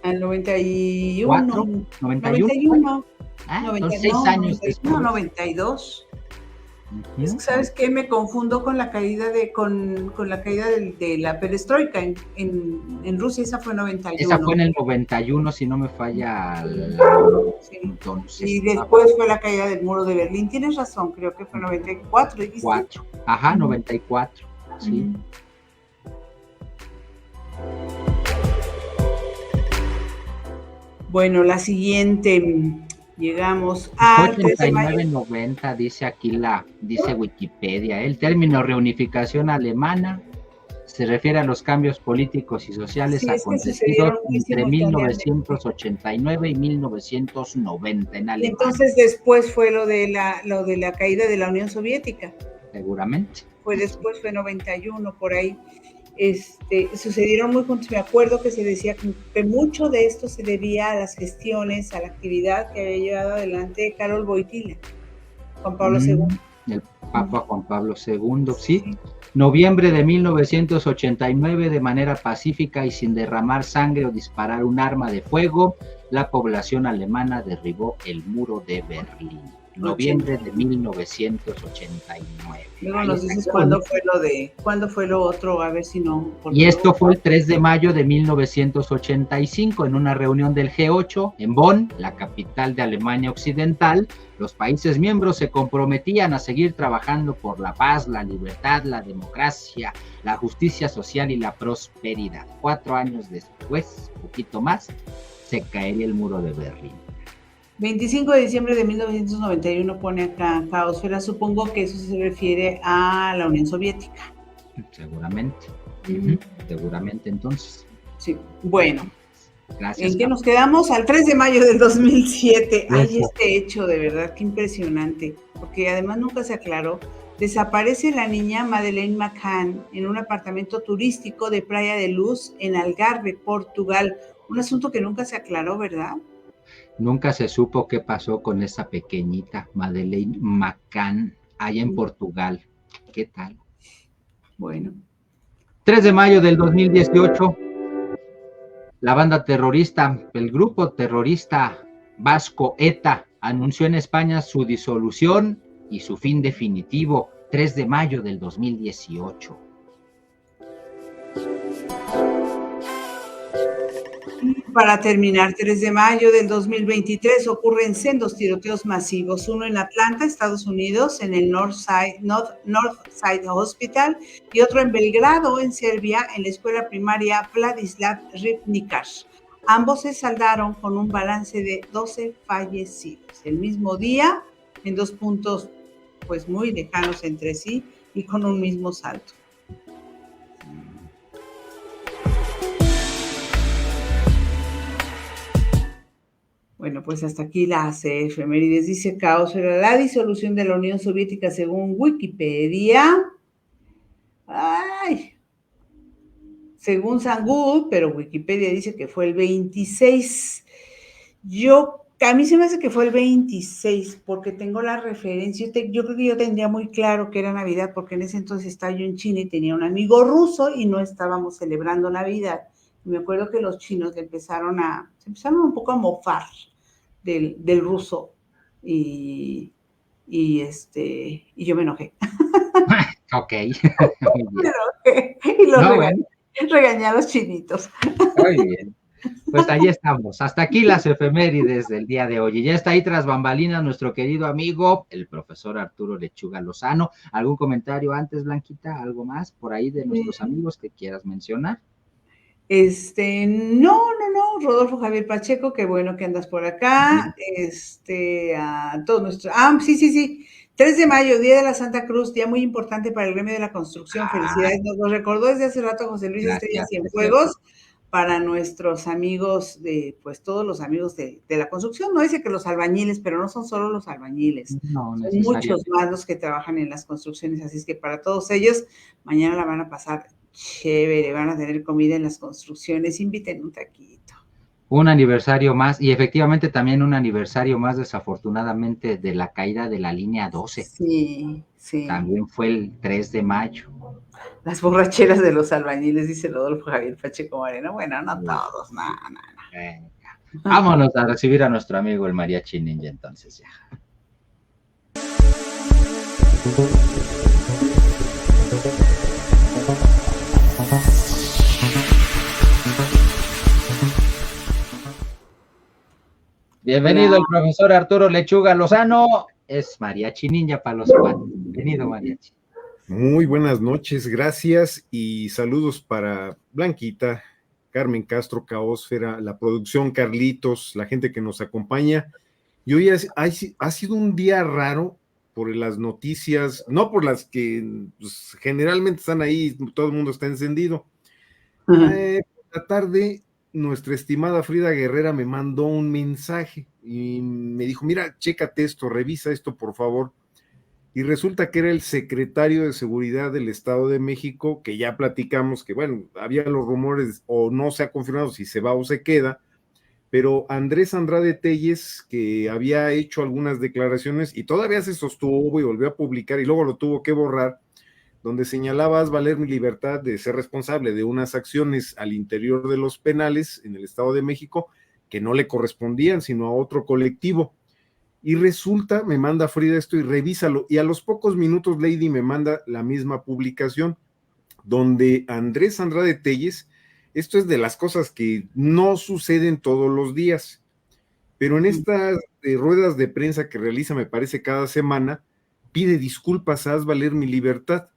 Al 91. 91. Entonces 6 años después. No, 92. Es que, ¿sabes qué? Me confundo con la caída con la caída de la perestroika en Rusia. Esa fue 91. Esa fue en el 91, si no me falla sí. Entonces. Y después fue la caída del muro de Berlín. Tienes razón, creo que fue 94. ¿Dijiste? 4. Ajá, 94. Sí. Bueno, la siguiente, llegamos a 89-90, dice aquí dice Wikipedia. El término reunificación alemana se refiere a los cambios políticos y sociales acontecidos entre 1989 y 1990 en Alemania. Entonces después fue lo de la caída de la Unión Soviética. seguramente. Fue después, fue 91, por ahí. Sucedieron muy juntos. Me acuerdo que se decía que mucho de esto se debía a las gestiones, a la actividad que había llevado adelante Karol Wojtyła, Juan Pablo II. El Papa Juan Pablo II, sí. Noviembre de 1989, de manera pacífica y sin derramar sangre o disparar un arma de fuego, la población alemana derribó el muro de Berlín. Noviembre de 1989. Luego nos dices cuándo fue lo otro, a ver si no. Y esto fue el 3 de mayo de 1985, en una reunión del G8 en Bonn, la capital de Alemania Occidental. Los países miembros se comprometían a seguir trabajando por la paz, la libertad, la democracia, la justicia social y la prosperidad. 4 años después, poquito más, se caería el muro de Berlín. 25 de diciembre de 1991 pone acá Caosfera. Supongo que eso se refiere a la Unión Soviética. Seguramente. Seguramente entonces. Sí, bueno. Gracias. ¿En qué nos quedamos? Al 3 de mayo del 2007. Hay este hecho, de verdad, qué impresionante, porque además nunca se aclaró. Desaparece la niña Madeleine McCann en un apartamento turístico de Praia de Luz en Algarve, Portugal. Un asunto que nunca se aclaró, ¿verdad? Nunca se supo qué pasó con esa pequeñita Madeleine McCann allá en Portugal. ¿Qué tal? Bueno. 3 de mayo del 2018, la banda terrorista, el grupo terrorista vasco ETA, anunció en España su disolución y su fin definitivo. 3 de mayo del 2018. Para terminar, 3 de mayo del 2023 ocurren sendos tiroteos masivos, uno en Atlanta, Estados Unidos, en el Northside Hospital, y otro en Belgrado, en Serbia, en la escuela primaria Vladislav Ribnikar. Ambos se saldaron con un balance de 12 fallecidos. El mismo día, en 2 puntos pues muy lejanos entre sí y con un mismo salto. Bueno, pues hasta aquí las efemérides. Dice Caos, era la disolución de la Unión Soviética según Wikipedia. Ay, según Google, pero Wikipedia dice que fue el 26. A mí se me hace que fue el 26, porque tengo la referencia. Yo creo que yo tendría muy claro que era Navidad, porque en ese entonces estaba yo en China y tenía un amigo ruso y no estábamos celebrando Navidad. Y me acuerdo que los chinos se empezaron un poco a mofar del ruso y yo me enojé. Ok. Me enojé y regañé a los chinitos. Muy bien. Pues ahí estamos. Hasta aquí las efemérides del día de hoy. Y ya está ahí tras bambalinas nuestro querido amigo, el profesor Arturo Lechuga Lozano. ¿Algún comentario antes, Blanquita? ¿Algo más por ahí de nuestros amigos que quieras mencionar? No, Rodolfo Javier Pacheco, qué bueno que andas por acá. A todos nuestros. Sí. 3 de mayo, Día de la Santa Cruz, día muy importante para el gremio de la construcción. Felicidades. Nos lo recordó desde hace rato José Luis Estrella Cienfuegos, para nuestros amigos pues todos los amigos de la construcción. No dice que los albañiles, pero no son solo los albañiles. No, son muchos más los que trabajan en las construcciones, así es que para todos ellos, mañana la van a pasar chévere, van a tener comida en las construcciones, inviten un taquito. Un aniversario más, y efectivamente también un aniversario más, desafortunadamente, de la caída de la línea 12. Sí. También fue el 3 de mayo. Las borracheras de los albañiles, dice Rodolfo Javier Pacheco Moreno. Bueno, no todos, no. Vámonos a recibir a nuestro amigo el Mariachi Ninja, entonces ya. Bienvenido el profesor Arturo Lechuga Lozano, es Mariachi Ninja para los cuatro. Bienvenido, Mariachi. Muy buenas noches, gracias y saludos para Blanquita, Carmen Castro, Caosfera, la producción, Carlitos, la gente que nos acompaña. Y hoy ha sido un día raro por las noticias, no por las que pues, generalmente están ahí, todo el mundo está encendido. Por la tarde, nuestra estimada Frida Guerrera me mandó un mensaje y me dijo, mira, chécate esto, revisa esto, por favor. y resulta que era el secretario de Seguridad del Estado de México, que ya platicamos que, bueno, había los rumores o no se ha confirmado si se va o se queda, pero Andrés Andrade Telles, que había hecho algunas declaraciones y todavía se sostuvo y volvió a publicar y luego lo tuvo que borrar, donde señalaba a valer mi libertad de ser responsable de unas acciones al interior de los penales en el Estado de México que no le correspondían, sino a otro colectivo. Y resulta, me manda Frida esto y revísalo, y a los pocos minutos Lady me manda la misma publicación, donde Andrés Andrade Telles, esto es de las cosas que no suceden todos los días, pero en estas ruedas de prensa que realiza, me parece, cada semana, pide disculpas a Haz Valer Mi Libertad,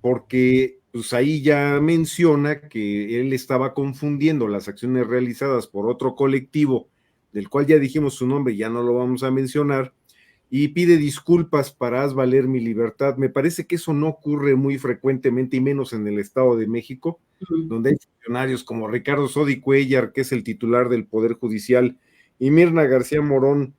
porque pues ahí ya menciona que él estaba confundiendo las acciones realizadas por otro colectivo, del cual ya dijimos su nombre, ya no lo vamos a mencionar, y pide disculpas para Haz Valer Mi Libertad. Me parece que eso no ocurre muy frecuentemente, y menos en el Estado de México, donde hay funcionarios como Ricardo Sodi Cuellar, que es el titular del Poder Judicial, y Mirna García Morón,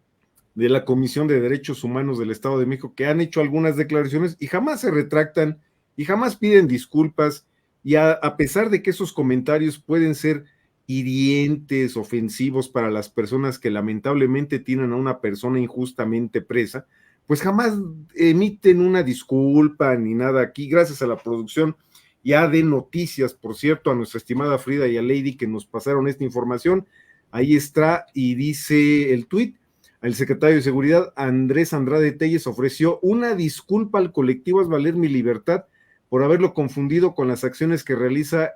de la Comisión de Derechos Humanos del Estado de México, que han hecho algunas declaraciones y jamás se retractan y jamás piden disculpas, y a pesar de que esos comentarios pueden ser hirientes, ofensivos para las personas que lamentablemente tienen a una persona injustamente presa, pues jamás emiten una disculpa ni nada. Aquí, gracias a la producción ya de noticias, por cierto, a nuestra estimada Frida y a Lady que nos pasaron esta información, ahí está, y dice el tuit: el secretario de Seguridad, Andrés Andrade Telles, ofreció una disculpa al colectivo Haz Valer Mi Libertad por haberlo confundido con las acciones que realiza,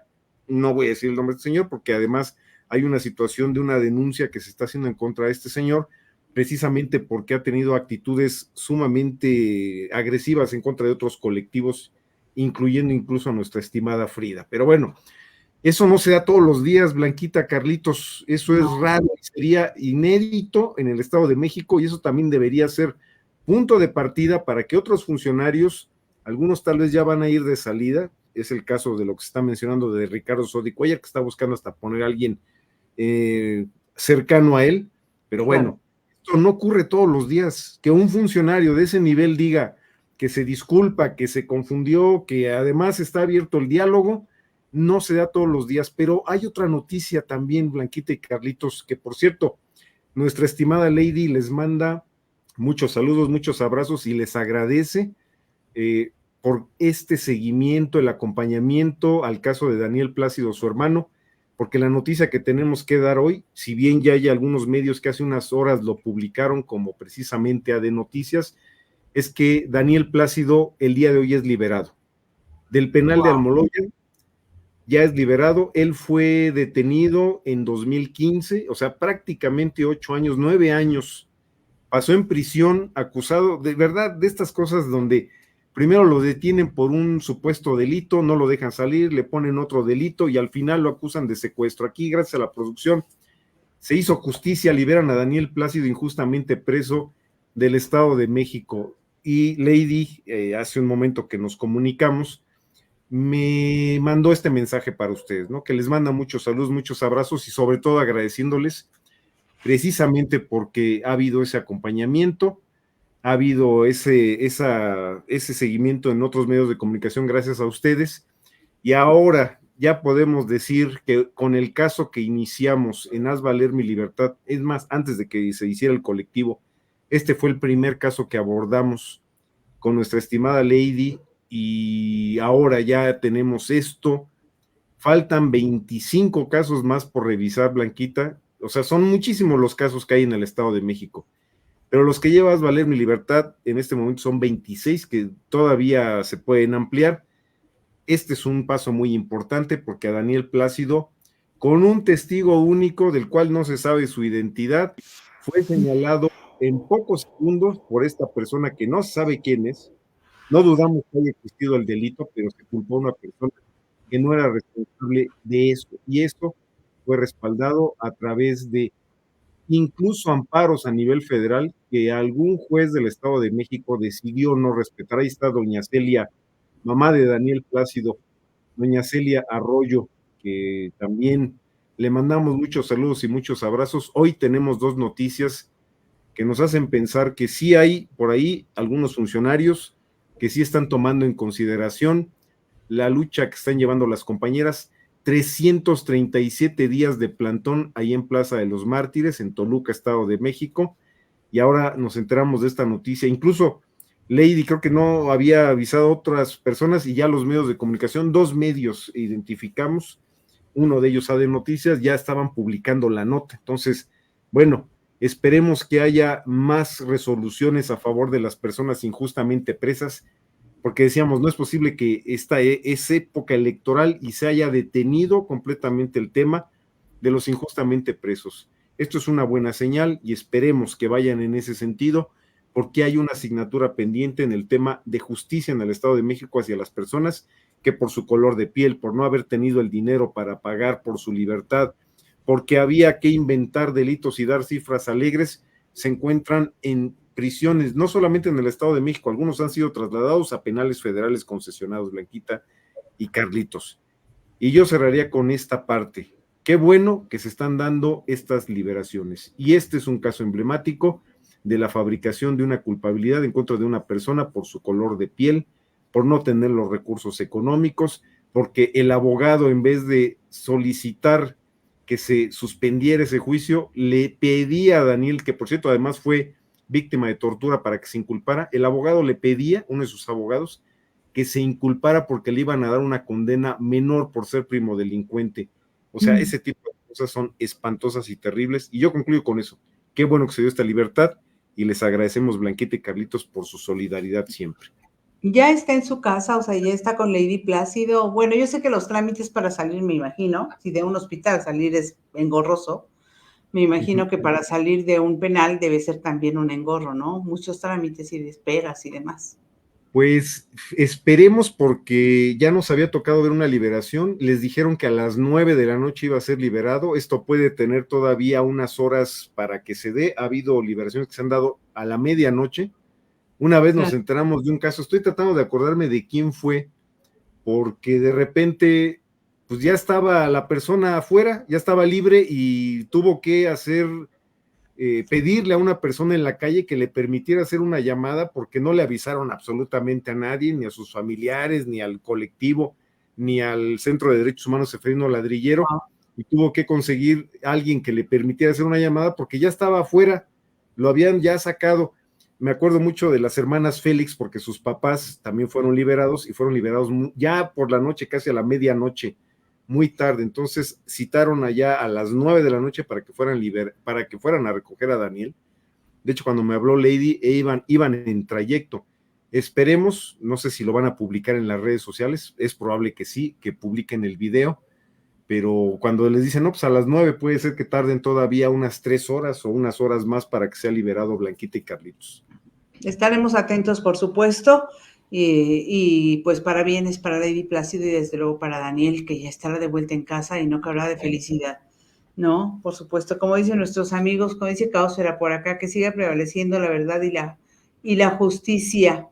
no voy a decir el nombre del señor, porque además hay una situación de una denuncia que se está haciendo en contra de este señor, precisamente porque ha tenido actitudes sumamente agresivas en contra de otros colectivos, incluyendo incluso a nuestra estimada Frida. Pero bueno, eso no se da todos los días, Blanquita, Carlitos, eso es raro, sería inédito en el Estado de México, y eso también debería ser punto de partida para que otros funcionarios, algunos tal vez ya van a ir de salida, es el caso de lo que se está mencionando de Ricardo Sodi Cuellar, que está buscando hasta poner a alguien cercano a él, pero bueno, esto no ocurre todos los días, que un funcionario de ese nivel diga que se disculpa, que se confundió, que además está abierto el diálogo, no se da todos los días. Pero hay otra noticia también, Blanquita y Carlitos, que por cierto, nuestra estimada Lady les manda muchos saludos, muchos abrazos y les agradece por este seguimiento, el acompañamiento al caso de Daniel Plácido, su hermano, porque la noticia que tenemos que dar hoy, si bien ya hay algunos medios que hace unas horas lo publicaron, como precisamente AD Noticias, es que Daniel Plácido el día de hoy es liberado del penal de Almoloya. Ya es liberado. Él fue detenido en 2015, o sea, prácticamente 8 años, 9 años, pasó en prisión acusado, de verdad, de estas cosas donde primero lo detienen por un supuesto delito, no lo dejan salir, le ponen otro delito y al final lo acusan de secuestro. Aquí, gracias a la producción, se hizo justicia, liberan a Daniel Plácido injustamente preso del Estado de México. Y Lady, hace un momento que nos comunicamos, me mandó este mensaje para ustedes, ¿no? Que les manda muchos saludos, muchos abrazos y sobre todo agradeciéndoles precisamente porque ha habido ese acompañamiento, ha habido ese seguimiento en otros medios de comunicación gracias a ustedes, y ahora ya podemos decir que con el caso que iniciamos en Haz Valer Mi Libertad, es más, antes de que se hiciera el colectivo, este fue el primer caso que abordamos con nuestra estimada Lady, y ahora ya tenemos esto. Faltan 25 casos más por revisar, Blanquita. O sea, son muchísimos los casos que hay en el Estado de México, pero los que lleva Haz Valer Mi Libertad en este momento son 26 que todavía se pueden ampliar. Este es un paso muy importante porque a Daniel Plácido, con un testigo único del cual no se sabe su identidad, fue señalado en pocos segundos por esta persona que no sabe quién es. No dudamos que haya existido el delito, pero se culpó a una persona que no era responsable de eso, y esto fue respaldado a través de incluso amparos a nivel federal que algún juez del Estado de México decidió no respetar. Ahí está doña Celia, mamá de Daniel Plácido, doña Celia Arroyo, que también le mandamos muchos saludos y muchos abrazos. Hoy tenemos dos noticias que nos hacen pensar que sí hay por ahí algunos funcionarios que sí están tomando en consideración la lucha que están llevando las compañeras. 337 días de plantón ahí en Plaza de los Mártires, en Toluca, Estado de México, y ahora nos enteramos de esta noticia. Incluso Lady creo que no había avisado a otras personas y ya los medios de comunicación, 2 medios identificamos, uno de ellos AD Noticias, ya estaban publicando la nota. Entonces, bueno, esperemos que haya más resoluciones a favor de las personas injustamente presas, porque decíamos, no es posible que esta es época electoral y se haya detenido completamente el tema de los injustamente presos. Esto es una buena señal y esperemos que vayan en ese sentido, porque hay una asignatura pendiente en el tema de justicia en el Estado de México hacia las personas que por su color de piel, por no haber tenido el dinero para pagar por su libertad, porque había que inventar delitos y dar cifras alegres, se encuentran en prisiones, no solamente en el Estado de México, algunos han sido trasladados a penales federales concesionados, Blanquita y Carlitos. Y yo cerraría con esta parte. Qué bueno que se están dando estas liberaciones. Y este es un caso emblemático de la fabricación de una culpabilidad en contra de una persona por su color de piel, por no tener los recursos económicos, porque el abogado, en vez de solicitar que se suspendiera ese juicio, le pedía a Daniel, que por cierto además fue víctima de tortura, para que se inculpara. El abogado le pedía, uno de sus abogados, que se inculpara porque le iban a dar una condena menor por ser primo delincuente. O sea, ese tipo de cosas son espantosas y terribles, y yo concluyo con eso. Qué bueno que se dio esta libertad, y les agradecemos, Blanquita y Carlitos, por su solidaridad siempre. Ya está en su casa, o sea, ya está con Lady Plácido. Bueno, yo sé que los trámites para salir, me imagino, si de un hospital salir es engorroso, me imagino que para salir de un penal debe ser también un engorro, ¿no? Muchos trámites y de esperas y demás. Pues esperemos, porque ya nos había tocado ver una liberación. Les dijeron que a las 9 de la noche iba a ser liberado. Esto puede tener todavía unas horas para que se dé. Ha habido liberaciones que se han dado a la medianoche. Una vez nos enteramos de un caso, estoy tratando de acordarme de quién fue, porque de repente, pues ya estaba la persona afuera, ya estaba libre y tuvo que pedirle a una persona en la calle que le permitiera hacer una llamada, porque no le avisaron absolutamente a nadie, ni a sus familiares, ni al colectivo, ni al Centro de Derechos Humanos Seferino Ladrillero, y tuvo que conseguir a alguien que le permitiera hacer una llamada porque ya estaba afuera, lo habían ya sacado. Me acuerdo mucho de las hermanas Félix, porque sus papás también fueron liberados, y fueron liberados ya por la noche, casi a la medianoche, muy tarde. Entonces citaron allá a las 9 de la noche para que fueran a recoger a Daniel. De hecho, cuando me habló Lady, iban en trayecto. Esperemos, no sé si lo van a publicar en las redes sociales, es probable que sí, que publiquen el video, pero cuando les dicen, no, pues a las 9 puede ser que tarden todavía unas 3 horas o unas horas más para que sea liberado Blanquita y Carlitos. Estaremos atentos, por supuesto, y pues para bienes para Lady Plácido y desde luego para Daniel, que ya estará de vuelta en casa y no cabrá de felicidad, ¿no? Por supuesto, como dicen nuestros amigos, como dice Caosfera por acá, que siga prevaleciendo la verdad y la justicia.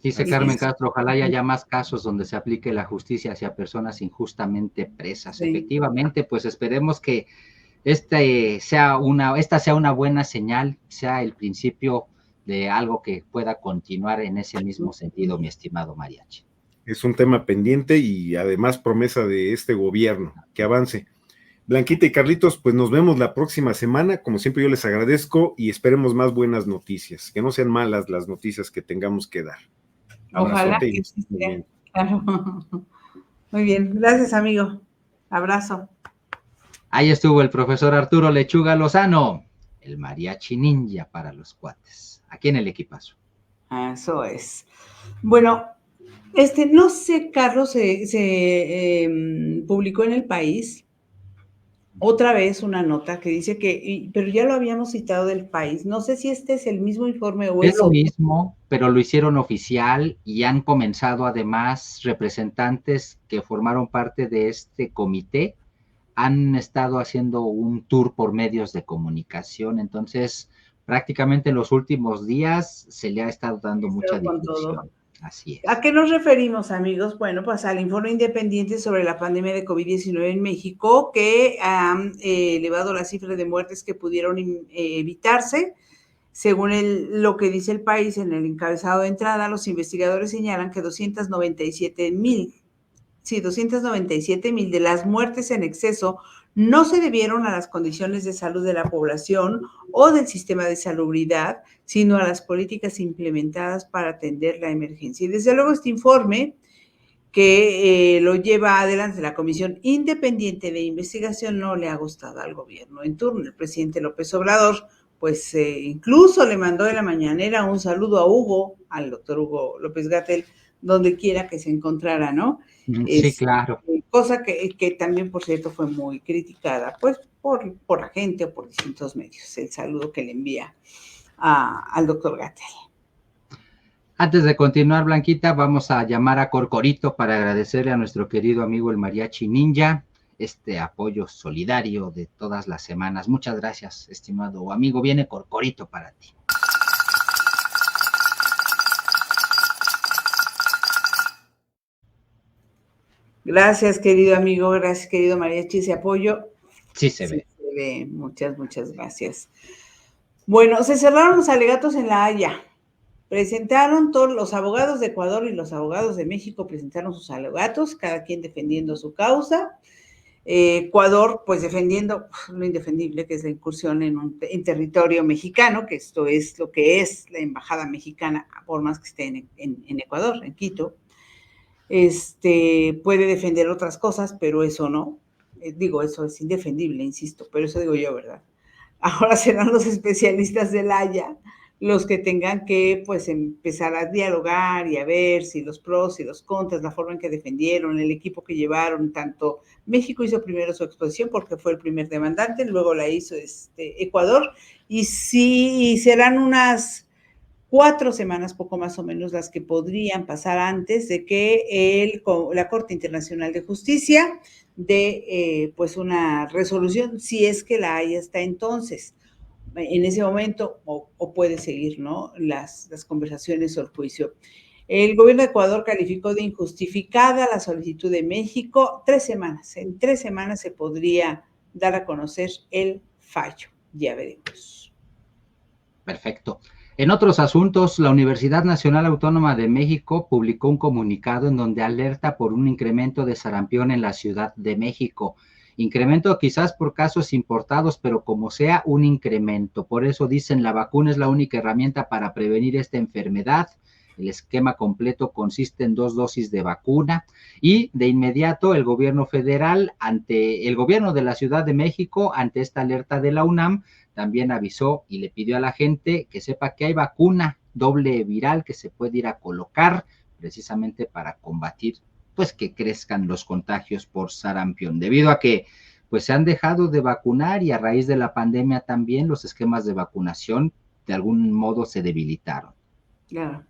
Dice Carmen Castro, ojalá haya más casos donde se aplique la justicia hacia personas injustamente presas. Sí. Efectivamente, pues esperemos que esta sea una buena señal, sea el principio de algo que pueda continuar en ese mismo sentido, mi estimado Mariachi. Es un tema pendiente y además promesa de este gobierno, que avance. Blanquita y Carlitos, pues nos vemos la próxima semana. Como siempre, yo les agradezco y esperemos más buenas noticias, que no sean malas las noticias que tengamos que dar. Ojalá que sí sea. Claro. Muy bien, gracias, amigo. Abrazo. Ahí estuvo el profesor Arturo Lechuga Lozano, el mariachi ninja para los cuates, aquí en el equipazo. Eso es. Bueno, no sé, Carlos, se publicó en El País otra vez una nota que dice que, pero ya lo habíamos citado del País, no sé si este es el mismo informe o es lo mismo, pero lo hicieron oficial y han comenzado además representantes que formaron parte de este comité, han estado haciendo un tour por medios de comunicación, entonces prácticamente en los últimos días se le ha estado dando mucha difusión. Así es. ¿A qué nos referimos, amigos? Bueno, pues al informe independiente sobre la pandemia de COVID-19 en México, que ha elevado la cifra de muertes que pudieron evitarse. Según lo que dice El País en el encabezado de entrada, los investigadores señalan que 297,000 de las muertes en exceso no se debieron a las condiciones de salud de la población o del sistema de salubridad, sino a las políticas implementadas para atender la emergencia. Y desde luego este informe, que lo lleva adelante la Comisión Independiente de Investigación, no le ha gustado al gobierno en turno. El presidente López Obrador, pues incluso le mandó en la mañanera un saludo a Hugo, al doctor Hugo López-Gatell, donde quiera que se encontrara, ¿no? Sí, claro. Cosa que también, por cierto, fue muy criticada, pues, por la gente o por distintos medios, el saludo que le envía al doctor Gatell. Antes de continuar, Blanquita, vamos a llamar a Corcorito para agradecerle a nuestro querido amigo el Mariachi Ninja este apoyo solidario de todas las semanas. Muchas gracias, estimado amigo. Viene Corcorito para ti. Gracias, querido amigo. Gracias, querido Mariachi, ese apoyo. Sí se ve. Se ve. Muchas gracias. Bueno, se cerraron los alegatos en La Haya. Presentaron todos los abogados de Ecuador y los abogados de México, presentaron sus alegatos, cada quien defendiendo su causa. Ecuador, pues defendiendo lo indefendible, que es la incursión en territorio mexicano, que esto es lo que es la embajada mexicana, por más que esté en Ecuador, en Quito. Puede defender otras cosas, pero eso no. Eso es indefendible, insisto, pero eso digo yo, ¿verdad? Ahora serán los especialistas del Haya los que tengan que, pues, empezar a dialogar y a ver si los pros y los contras, la forma en que defendieron, el equipo que llevaron. Tanto México hizo primero su exposición porque fue el primer demandante, luego la hizo Ecuador, y sí serán unas 4 semanas, poco más o menos, las que podrían pasar antes de que la Corte Internacional de Justicia dé pues una resolución, si es que la hay hasta entonces. En ese momento, o puede seguir, ¿no?, las conversaciones o el juicio. El gobierno de Ecuador calificó de injustificada la solicitud de México. 3 semanas. En 3 semanas se podría dar a conocer el fallo. Ya veremos. Perfecto. En otros asuntos, la Universidad Nacional Autónoma de México publicó un comunicado en donde alerta por un incremento de sarampión en la Ciudad de México. Incremento quizás por casos importados, pero como sea, un incremento. Por eso dicen, la vacuna es la única herramienta para prevenir esta enfermedad. El esquema completo consiste en 2 dosis de vacuna y de inmediato el gobierno federal, ante el gobierno de la Ciudad de México, ante esta alerta de la UNAM, también avisó y le pidió a la gente que sepa que hay vacuna doble viral que se puede ir a colocar precisamente para combatir, pues, que crezcan los contagios por sarampión, debido a que pues se han dejado de vacunar y a raíz de la pandemia también los esquemas de vacunación de algún modo se debilitaron. Claro.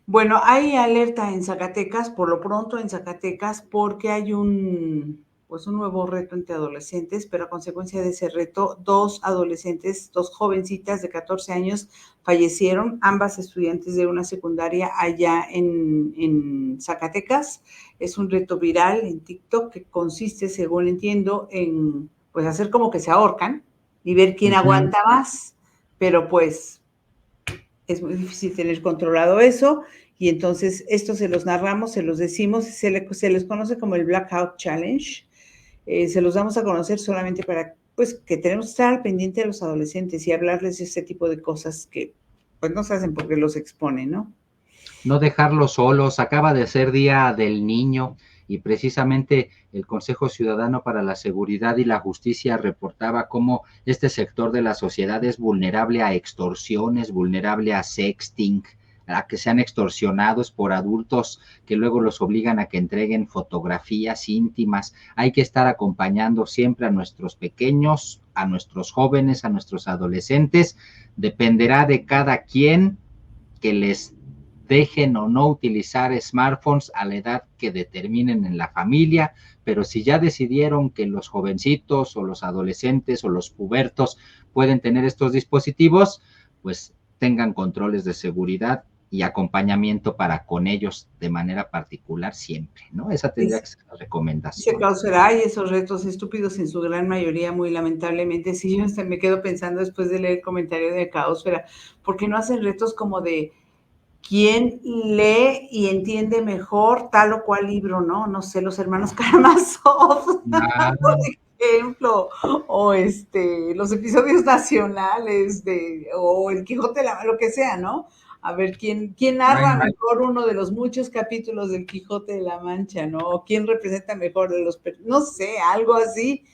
Bueno, hay alerta en Zacatecas, por lo pronto en Zacatecas, porque hay un nuevo reto entre adolescentes, pero a consecuencia de ese reto, 2 adolescentes, 2 jovencitas de 14 años fallecieron, ambas estudiantes de una secundaria allá en Zacatecas. Es un reto viral en TikTok que consiste, según entiendo, en pues hacer como que se ahorcan y ver quién aguanta más, pero pues es muy difícil tener controlado eso, y entonces esto se los narramos, se los decimos, se les conoce como el Blackout Challenge. Se los damos a conocer solamente para, pues, que tenemos que estar al pendiente de los adolescentes y hablarles de este tipo de cosas que, pues, no se hacen porque los exponen, ¿no? No dejarlos solos. Acaba de ser Día del Niño y precisamente el Consejo Ciudadano para la Seguridad y la Justicia reportaba cómo este sector de la sociedad es vulnerable a extorsiones, vulnerable a sexting, a que sean extorsionados por adultos que luego los obligan a que entreguen fotografías íntimas. Hay que estar acompañando siempre a nuestros pequeños, a nuestros jóvenes, a nuestros adolescentes. Dependerá de cada quien que les dejen o no utilizar smartphones a la edad que determinen en la familia, pero si ya decidieron que los jovencitos o los adolescentes o los pubertos pueden tener estos dispositivos, pues tengan controles de seguridad y acompañamiento para con ellos de manera particular siempre, ¿no? Esa tendría que ser la Se recomendación. causará y esos retos estúpidos en su gran mayoría, muy lamentablemente. Sí, yo hasta me quedo pensando después de leer el comentario de Caosfera, ¿por qué no hacen retos como de quién lee y entiende mejor tal o cual libro, ¿no? No sé, los hermanos Karamazov, Ah, por ejemplo, o los episodios nacionales o el Quijote, lo que sea, ¿no? A ver, ¿quién narra mejor uno de los muchos capítulos del Quijote de la Mancha, ¿no? O quién representa mejor de no sé, algo así,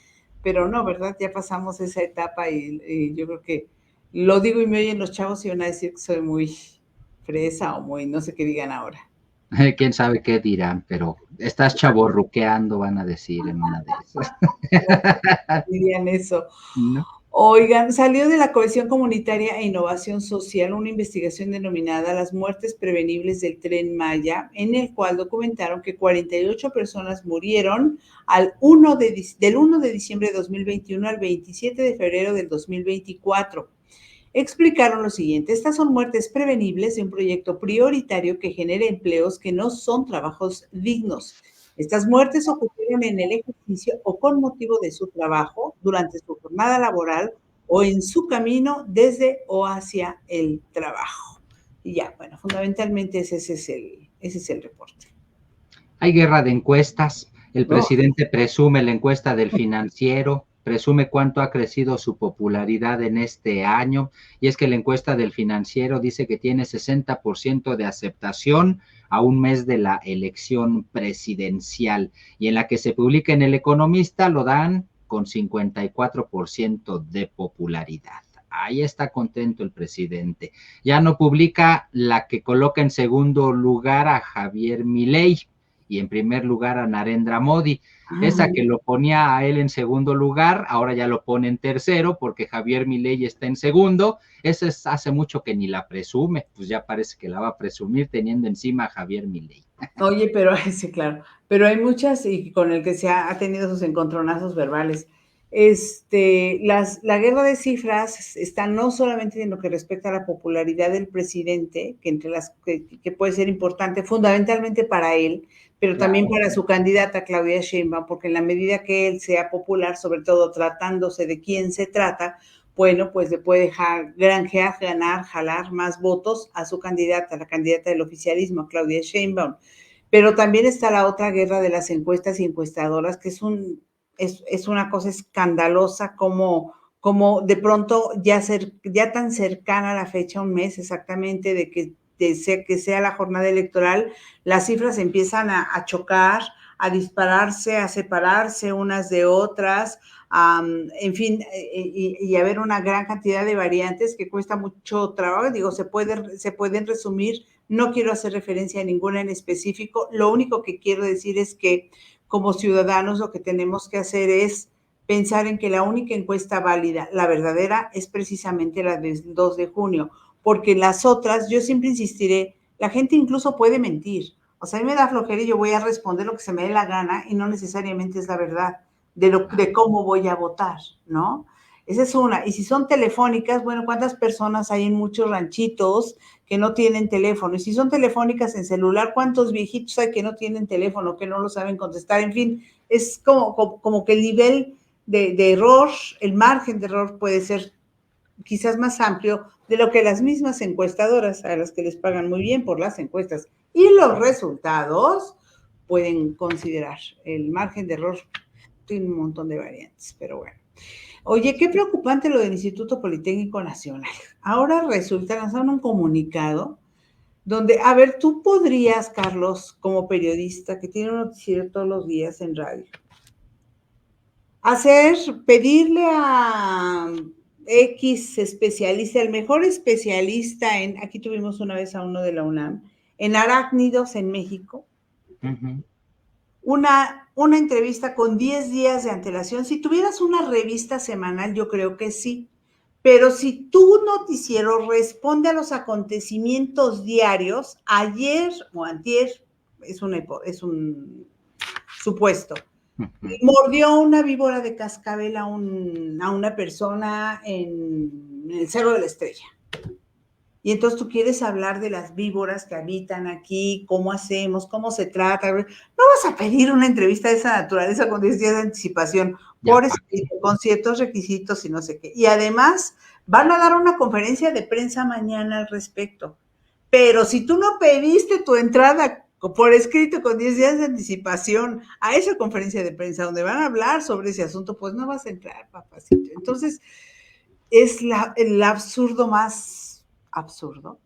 pero no, ¿verdad? Ya pasamos esa etapa y yo creo que lo digo y me oyen los chavos y van a decir que soy muy fresa o muy, no sé qué digan ahora. quién sabe qué dirán, pero estás chavorruqueando, van a decir en una de esas. Dirían eso. ¿No? Oigan, salió de la Cohesión Comunitaria e Innovación Social una investigación denominada Las muertes prevenibles del Tren Maya, en el cual documentaron que 48 personas murieron del 1 de diciembre de 2021 al 27 de febrero del 2024. Explicaron lo siguiente: estas son muertes prevenibles de un proyecto prioritario que genera empleos que no son trabajos dignos. Estas muertes ocurrieron en el ejercicio o con motivo de su trabajo, durante su jornada laboral o en su camino desde o hacia el trabajo. Y ya, bueno, fundamentalmente ese es el reporte. Hay guerra de encuestas. El Oh, presidente presume la encuesta del Financiero, presume cuánto ha crecido su popularidad en este año, y es que la encuesta del Financiero dice que tiene 60% de aceptación a un mes de la elección presidencial, y en la que se publica en El Economista lo dan con 54% de popularidad. Ahí está contento el presidente. Ya no publica la que coloca en segundo lugar a Javier Milei y en primer lugar a Narendra Modi. Esa que lo ponía a él en segundo lugar, ahora ya lo pone en tercero porque Javier Milei está en segundo. Esa hace mucho que ni la presume, pues ya parece que la va a presumir teniendo encima a Javier Milei. oye, pero sí, claro, pero hay muchas y con el que se ha tenido sus encontronazos verbales. La guerra de cifras está no solamente en lo que respecta a la popularidad del presidente, que entre las que puede ser importante fundamentalmente para él, pero también Claro. para su candidata Claudia Sheinbaum, porque en la medida que él sea popular, sobre todo tratándose de quién se trata, bueno, pues le puede granjear, ganar, jalar más votos a su candidata, la candidata del oficialismo, Claudia Sheinbaum. Pero también está la otra guerra de las encuestas y encuestadoras, que es una cosa escandalosa como de pronto ya tan cercana a la fecha, un mes exactamente que sea la jornada electoral, las cifras empiezan a chocar, a dispararse, a separarse unas de otras, en fin, y haber una gran cantidad de variantes que cuesta mucho trabajo. Digo, se pueden resumir. No quiero hacer referencia a ninguna en específico. Lo único que quiero decir es que como ciudadanos lo que tenemos que hacer es pensar en que la única encuesta válida, la verdadera, es precisamente la del 2 de junio, porque las otras, yo siempre insistiré, la gente incluso puede mentir. O sea, a mí me da flojera y yo voy a responder lo que se me dé la gana y no necesariamente es la verdad de cómo voy a votar, ¿no? Esa es una. Y si son telefónicas, bueno, ¿cuántas personas hay en muchos ranchitos que no tienen teléfono? Y si son telefónicas en celular, ¿cuántos viejitos hay que no tienen teléfono, que no lo saben contestar? En fin, es como que el nivel de error, el margen de error puede ser quizás más amplio de lo que las mismas encuestadoras, a las que les pagan muy bien por las encuestas y los resultados, pueden considerar. El margen de error tiene un montón de variantes, pero bueno. Oye, qué preocupante lo del Instituto Politécnico Nacional. Ahora resulta, lanzaron un comunicado donde, a ver, tú podrías, Carlos, como periodista que tiene un noticiero todos los días en radio, pedirle a X especialista, el mejor especialista aquí tuvimos una vez a uno de la UNAM, en arácnidos en México, una entrevista con 10 días de antelación. Si tuvieras una revista semanal, yo creo que sí. Pero si tu noticiero responde a los acontecimientos diarios, ayer o antier, es un supuesto, mordió una víbora de cascabel a una persona en el Cerro de la Estrella. Y entonces tú quieres hablar de las víboras que habitan aquí, cómo hacemos, cómo se trata. No vas a pedir una entrevista de esa naturaleza con 10 días de anticipación, Ya, por escrito, con ciertos requisitos y no sé qué. Y además van a dar una conferencia de prensa mañana al respecto. Pero si tú no pediste tu entrada por escrito con 10 días de anticipación a esa conferencia de prensa donde van a hablar sobre ese asunto, pues no vas a entrar, papacito. Entonces, es el absurdo más absurdo.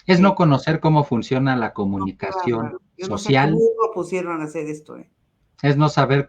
es no Sí. conocer cómo funciona la No, qué comunicación bárbaro. Yo no sé a qué social, burro pusieron a hacer esto, ¿eh? es no saber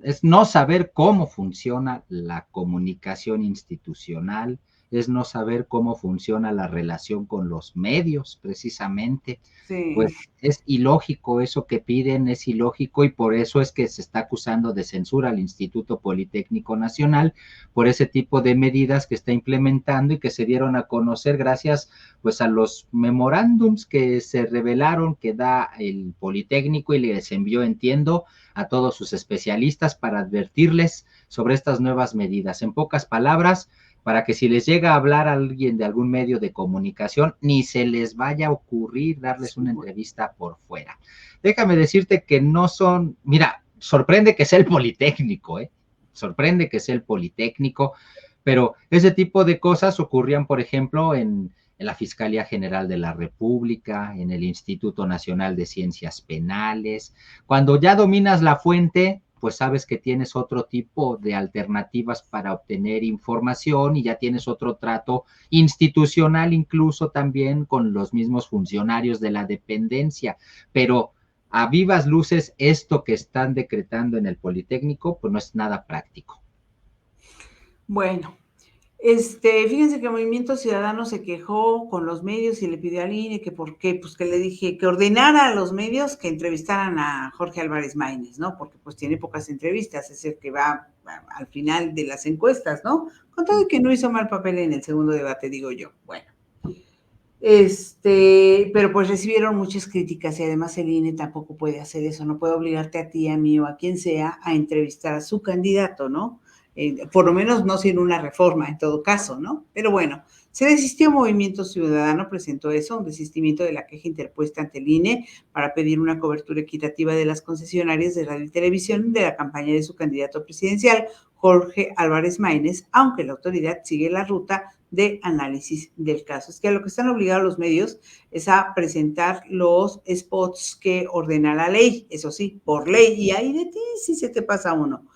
es no saber cómo funciona la comunicación institucional, es no saber cómo funciona la relación con los medios, precisamente. Sí. Pues es ilógico eso que piden, es ilógico y por eso es que se está acusando de censura al Instituto Politécnico Nacional por ese tipo de medidas que está implementando y que se dieron a conocer gracias pues a los memorándums que se revelaron que da el Politécnico y les envió, entiendo, a todos sus especialistas para advertirles sobre estas nuevas medidas. En pocas palabras, para que si les llega a hablar a alguien de algún medio de comunicación, ni se les vaya a ocurrir darles una entrevista por fuera. Déjame decirte que no son, mira, sorprende que sea el Politécnico, sorprende que sea el Politécnico, pero ese tipo de cosas ocurrían, por ejemplo, en la Fiscalía General de la República, en el Instituto Nacional de Ciencias Penales. Cuando ya dominas la fuente, pues sabes que tienes otro tipo de alternativas para obtener información y ya tienes otro trato institucional incluso también con los mismos funcionarios de la dependencia, pero a vivas luces esto que están decretando en el Politécnico, pues no es nada práctico. Bueno, fíjense que el Movimiento Ciudadano se quejó con los medios y le pidió al INE que por qué, pues que le dije que ordenara a los medios que entrevistaran a Jorge Álvarez Maínez, ¿no? Porque pues tiene pocas entrevistas, es el que va al final de las encuestas, ¿no? Con todo y que no hizo mal papel en el segundo debate, digo yo. Bueno, pero pues recibieron muchas críticas y además el INE tampoco puede hacer eso, no puede obligarte a ti, a mí o a quien sea a entrevistar a su candidato, ¿no? Por lo menos no sin una reforma en todo caso, ¿no? Pero bueno, se desistió Movimiento Ciudadano, presentó eso, un desistimiento de la queja interpuesta ante el INE para pedir una cobertura equitativa de las concesionarias de radio y televisión de la campaña de su candidato presidencial, Jorge Álvarez Maínez, aunque la autoridad sigue la ruta de análisis del caso. Es que a lo que están obligados los medios es a presentar los spots que ordena la ley, eso sí, por ley, y ahí de ti sí se te pasa uno.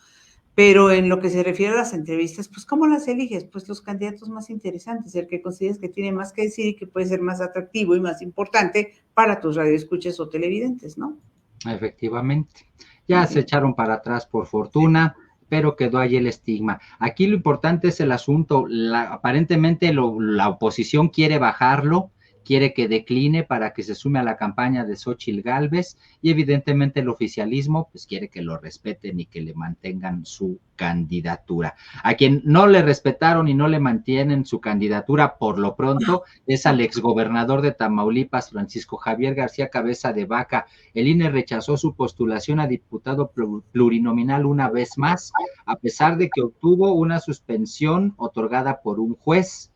Pero en lo que se refiere a las entrevistas, pues ¿cómo las eliges? Pues los candidatos más interesantes, el que consideres que tiene más que decir y que puede ser más atractivo y más importante para tus radioescuchas o televidentes, ¿no? Efectivamente. Ya se echaron para atrás por fortuna, pero quedó ahí el estigma. Aquí lo importante es el asunto, aparentemente la oposición quiere bajarlo, quiere que decline para que se sume a la campaña de Xóchitl Gálvez y evidentemente el oficialismo pues quiere que lo respeten y que le mantengan su candidatura. A quien no le respetaron y no le mantienen su candidatura por lo pronto es al exgobernador de Tamaulipas, Francisco Javier García Cabeza de Vaca. El INE rechazó su postulación a diputado plurinominal una vez más, a pesar de que obtuvo una suspensión otorgada por un juez.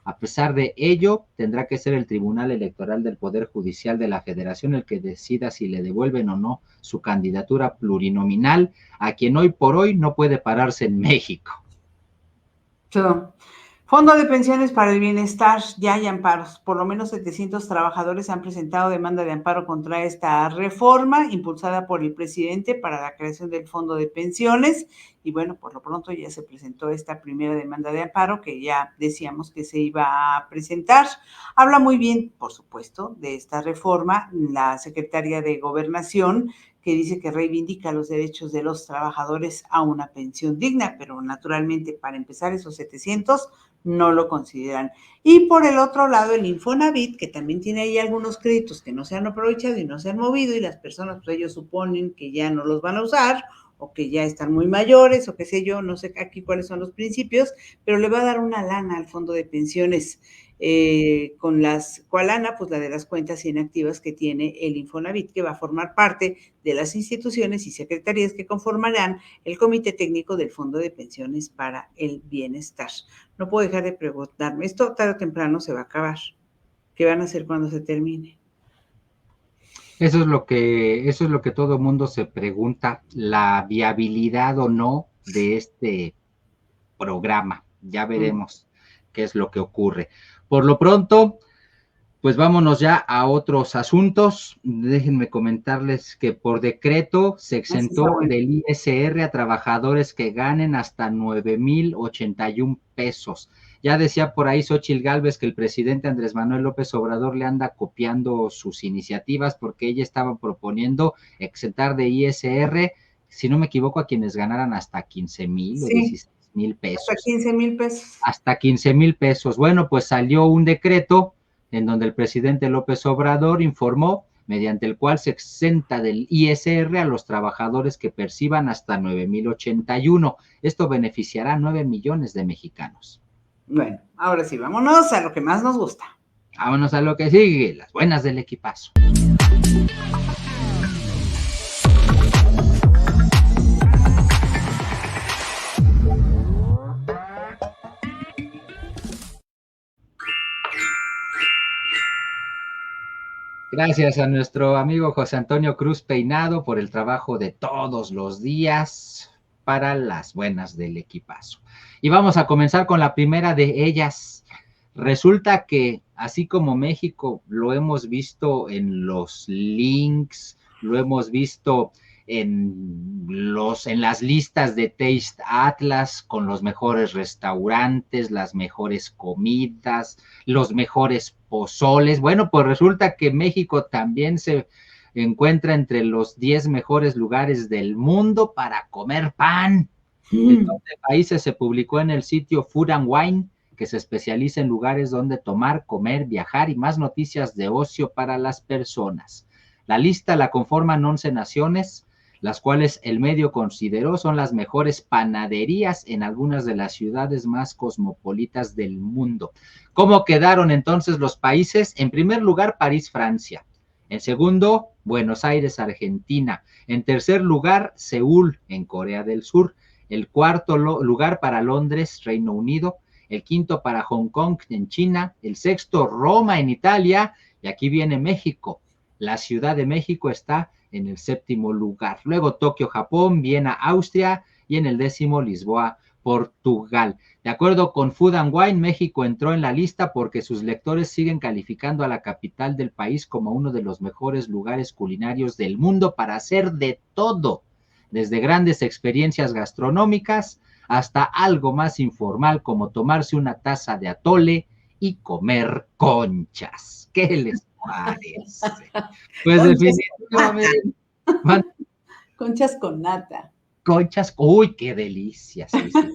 A pesar de ello, tendrá que ser el Tribunal Electoral del Poder Judicial de la Federación el que decida si le devuelven o no su candidatura plurinominal a quien hoy por hoy no puede pararse en México. Fondo de pensiones para el bienestar, ya hay amparos. Por lo menos 700 trabajadores han presentado demanda de amparo contra esta reforma impulsada por el presidente para la creación del fondo de pensiones. Y bueno, por lo pronto ya se presentó esta primera demanda de amparo que ya decíamos que se iba a presentar. Habla muy bien, por supuesto, de esta reforma la secretaria de Gobernación, que dice que reivindica los derechos de los trabajadores a una pensión digna, pero naturalmente para empezar esos 700 no lo consideran. Y por el otro lado, el Infonavit, que también tiene ahí algunos créditos que no se han aprovechado y no se han movido, y las personas, pues ellos suponen que ya no los van a usar, o que ya están muy mayores, o qué sé yo, no sé aquí cuáles son los principios, pero le va a dar una lana al fondo de pensiones ¿Cuál Ana? Pues la de las cuentas inactivas que tiene el Infonavit, que va a formar parte de las instituciones y secretarías que conformarán el Comité Técnico del Fondo de Pensiones para el Bienestar. No puedo dejar de preguntarme, esto tarde o temprano se va a acabar. ¿Qué van a hacer cuando se termine? Eso es lo que todo el mundo se pregunta, la viabilidad o no de este programa. Ya veremos qué es lo que ocurre. Por lo pronto, pues vámonos ya a otros asuntos. Déjenme comentarles que por decreto se exentó del ISR a trabajadores que ganen hasta 9,081 pesos. Ya decía por ahí Xóchitl Gálvez que el presidente Andrés Manuel López Obrador le anda copiando sus iniciativas porque ella estaba proponiendo exentar de ISR, si no me equivoco, a quienes ganaran hasta 15,000 o 16,000 pesos. Hasta 15,000 pesos. Hasta 15,000 pesos. Bueno, pues salió un decreto en donde el presidente López Obrador informó mediante el cual se exenta del ISR a los trabajadores que perciban hasta 9,081. Esto beneficiará a 9 millones de mexicanos. Bueno, ahora sí, vámonos a lo que más nos gusta. Vámonos a lo que sigue, las buenas del equipazo. Gracias a nuestro amigo José Antonio Cruz Peinado por el trabajo de todos los días para las buenas del equipazo. Y vamos a comenzar con la primera de ellas. Resulta que así como México lo hemos visto en los links, lo hemos visto en las listas de Taste Atlas con los mejores restaurantes, las mejores comidas, los mejores pozoles. Bueno, pues resulta que México también se encuentra entre los 10 mejores lugares del mundo para comer pan. El top de países se publicó en el sitio Food and Wine, que se especializa en lugares donde tomar, comer, viajar y más noticias de ocio para las personas. La lista la conforman 11 naciones, las cuales el medio consideró son las mejores panaderías en algunas de las ciudades más cosmopolitas del mundo. ¿Cómo quedaron entonces los países? En primer lugar, París, Francia. En segundo, Buenos Aires, Argentina. En tercer lugar, Seúl, en Corea del Sur. El cuarto lugar para Londres, Reino Unido. El quinto para Hong Kong, en China. El sexto, Roma, en Italia. Y aquí viene México. La Ciudad de México está en el séptimo lugar. Luego Tokio, Japón, Viena, Austria, y en el 10º, Lisboa, Portugal. De acuerdo con Food and Wine, México entró en la lista porque sus lectores siguen calificando a la capital del país como uno de los mejores lugares culinarios del mundo para hacer de todo, desde grandes experiencias gastronómicas hasta algo más informal como tomarse una taza de atole y comer conchas. ¿Qué les parece? Pues conchas definitivamente. Conchas con nata. Conchas, uy, qué delicia. Sí, sí.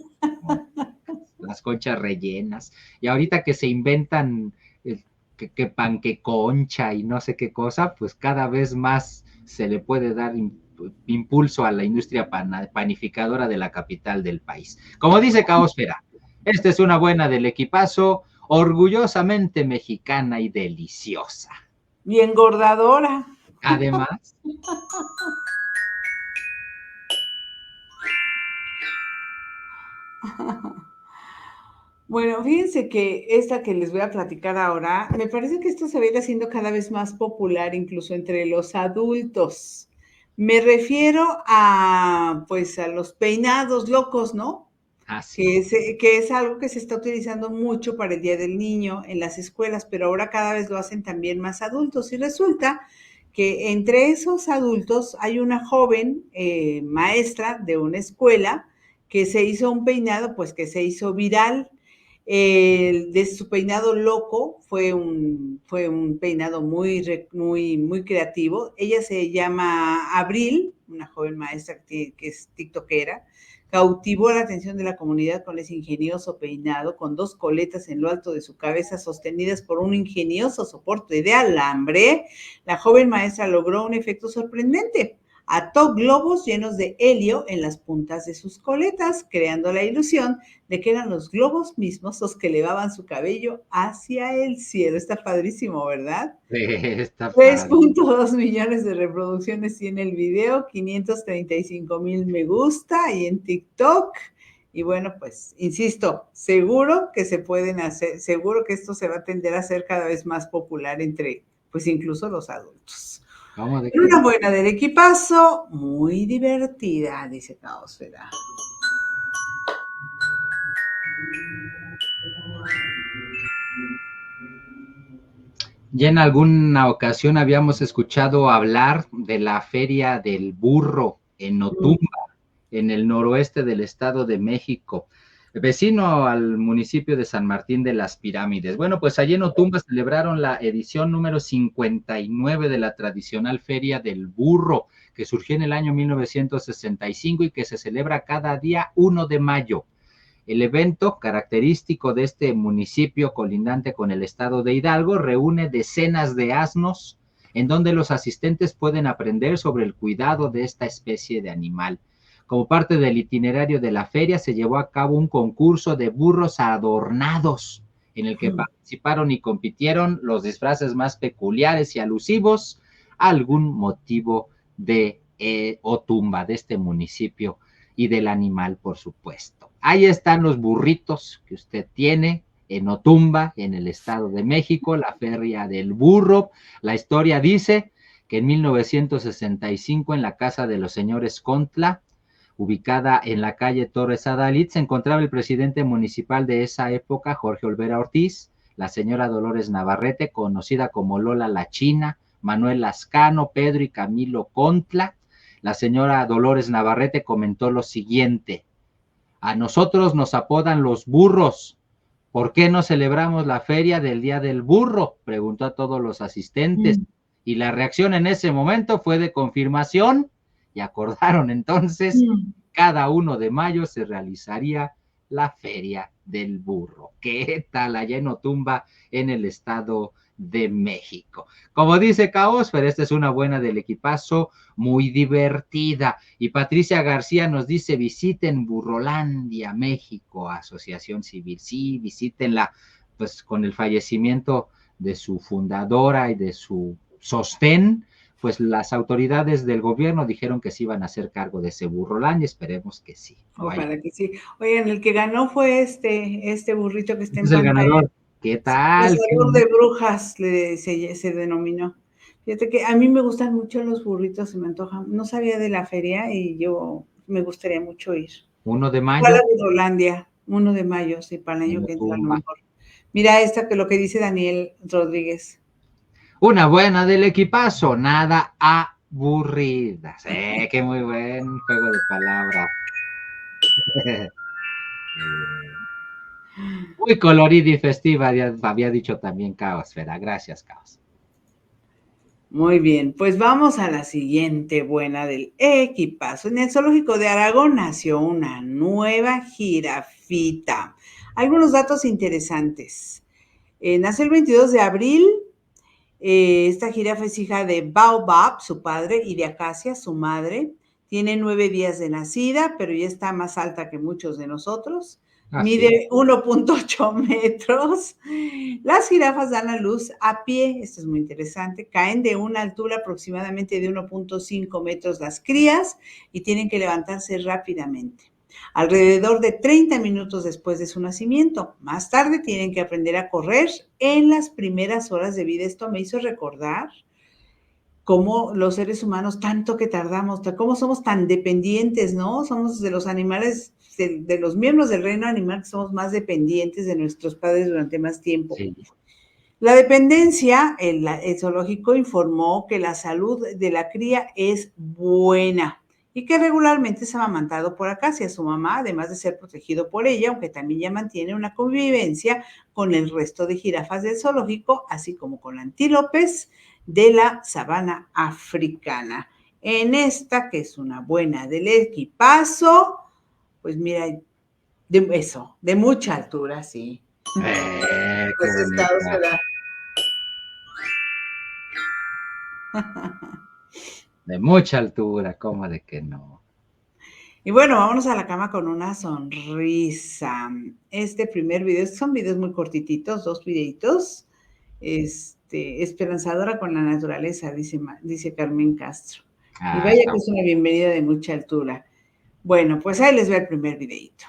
Las conchas rellenas. Y ahorita que se inventan que panque concha y no sé qué cosa, pues cada vez más se le puede dar impulso a la industria panificadora de la capital del país. Como dice Caosfera, esta es una buena del equipazo, orgullosamente mexicana y deliciosa. Y engordadora. Además. Bueno, fíjense que esta que les voy a platicar ahora, me parece que esto se va a ir haciendo cada vez más popular, incluso entre los adultos. Me refiero a, pues, a los peinados locos, ¿no? Sí. Que es algo que se está utilizando mucho para el Día del Niño en las escuelas, pero ahora cada vez lo hacen también más adultos. Y resulta que entre esos adultos hay una joven maestra de una escuela que se hizo un peinado, pues que se hizo viral. De su peinado loco fue un peinado muy creativo. Ella se llama Abril, una joven maestra que es tiktokera. Cautivó la atención de la comunidad con ese ingenioso peinado, con 2 coletas en lo alto de su cabeza sostenidas por un ingenioso soporte de alambre. La joven maestra logró un efecto sorprendente. ató globos llenos de helio en las puntas de sus coletas, creando la ilusión de que eran los globos mismos los que elevaban su cabello hacia el cielo. Está padrísimo, ¿verdad? Está padre. 3.2 millones de reproducciones tiene el video, 535,000 me gusta y en TikTok. Y bueno, pues, insisto, seguro que se pueden hacer, seguro que esto se va a tender a ser cada vez más popular entre, pues, incluso los adultos. ¿Cómo de Una qué? buena del equipazo, muy divertida, dice Caosfera. Ya en alguna ocasión habíamos escuchado hablar de la Feria del Burro en Otumba, en el noroeste del Estado de México, vecino al municipio de San Martín de las Pirámides. Bueno, pues allí en Otumba celebraron la edición número 59 de la tradicional Feria del Burro, que surgió en el año 1965 y que se celebra cada día 1 de mayo. El evento, característico de este municipio colindante con el estado de Hidalgo, reúne decenas de asnos en donde los asistentes pueden aprender sobre el cuidado de esta especie de animal. Como parte del itinerario de la feria, se llevó a cabo un concurso de burros adornados, en el que participaron y compitieron los disfraces más peculiares y alusivos a algún motivo de Otumba, de este municipio, y del animal, por supuesto. Ahí están los burritos que usted tiene en Otumba, en el Estado de México, la Feria del Burro. La historia dice que en 1965, en la casa de los señores Contla, ubicada en la calle Torres Adalid, se encontraba el presidente municipal de esa época, Jorge Olvera Ortiz, la señora Dolores Navarrete, conocida como Lola la China, Manuel Lascano, Pedro y Camilo Contla. La señora Dolores Navarrete comentó lo siguiente: a nosotros nos apodan los burros. ¿Por qué no celebramos la feria del Día del Burro?, preguntó a todos los asistentes. Y la reacción en ese momento fue de confirmación y acordaron entonces cada 1 de mayo se realizaría la Feria del Burro. ¿Qué tal allá en Otumba, en el Estado de México? Como dice Caosfer, esta es una buena del equipazo, muy divertida. Y Patricia García nos dice: visiten Burrolandia, México, asociación civil. Sí, visítenla, pues con el fallecimiento de su fundadora y de su sostén, pues las autoridades del gobierno dijeron que se iban a hacer cargo de ese Burrolandia. Esperemos que sí. Ojalá que sí. Oigan, el que ganó fue este burrito que está en Es el pantalla. ganador. ¿Qué tal? Cazador de brujas se denominó. Fíjate que a mí me gustan mucho los burritos, se me antojan. No sabía de la feria y yo me gustaría mucho ir. 1 de mayo. Para Burrolandia, 1 de mayo, sí, para el año que entra a lo mejor. Mira esta, que lo que dice Daniel Rodríguez. Una buena del equipazo, nada aburrida. Sí, qué muy buen juego de palabras. Muy colorida y festiva, había dicho también Caosfera. Gracias, Caos. Muy bien, pues vamos a la siguiente buena del equipazo. En el zoológico de Aragón nació una nueva jirafita. Algunos datos interesantes. Nació el 22 de abril. Esta jirafa es hija de Baobab, su padre, y de Acacia, su madre. Tiene 9 días de nacida, pero ya está más alta que muchos de nosotros. Mide 1.8 metros. Las jirafas dan a luz a pie, esto es muy interesante, caen de una altura aproximadamente de 1.5 metros las crías y tienen que levantarse rápidamente, alrededor de 30 minutos después de su nacimiento. Más tarde tienen que aprender a correr en las primeras horas de vida. Esto me hizo recordar cómo los seres humanos tanto que tardamos, cómo somos tan dependientes, ¿no? Somos de los animales, de los miembros del reino animal, que somos más dependientes de nuestros padres durante más tiempo. Sí. La dependencia, el zoológico informó que la salud de la cría es buena y que regularmente es amamantado por Acacia, su mamá, además de ser protegido por ella, aunque también ya mantiene una convivencia con el resto de jirafas del zoológico, así como con antílopes de la sabana africana. En esta, que es una buena del equipazo, pues mira, de mucha altura, sí. Pues De mucha altura, ¿cómo de que no? Y bueno, vámonos a la cama con una sonrisa. Este primer video, son videos muy cortititos, 2 videitos. Esperanzadora con la naturaleza, dice Carmen Castro. Y vaya Está que es una bienvenida de mucha altura. Bueno, pues ahí les va el primer videito.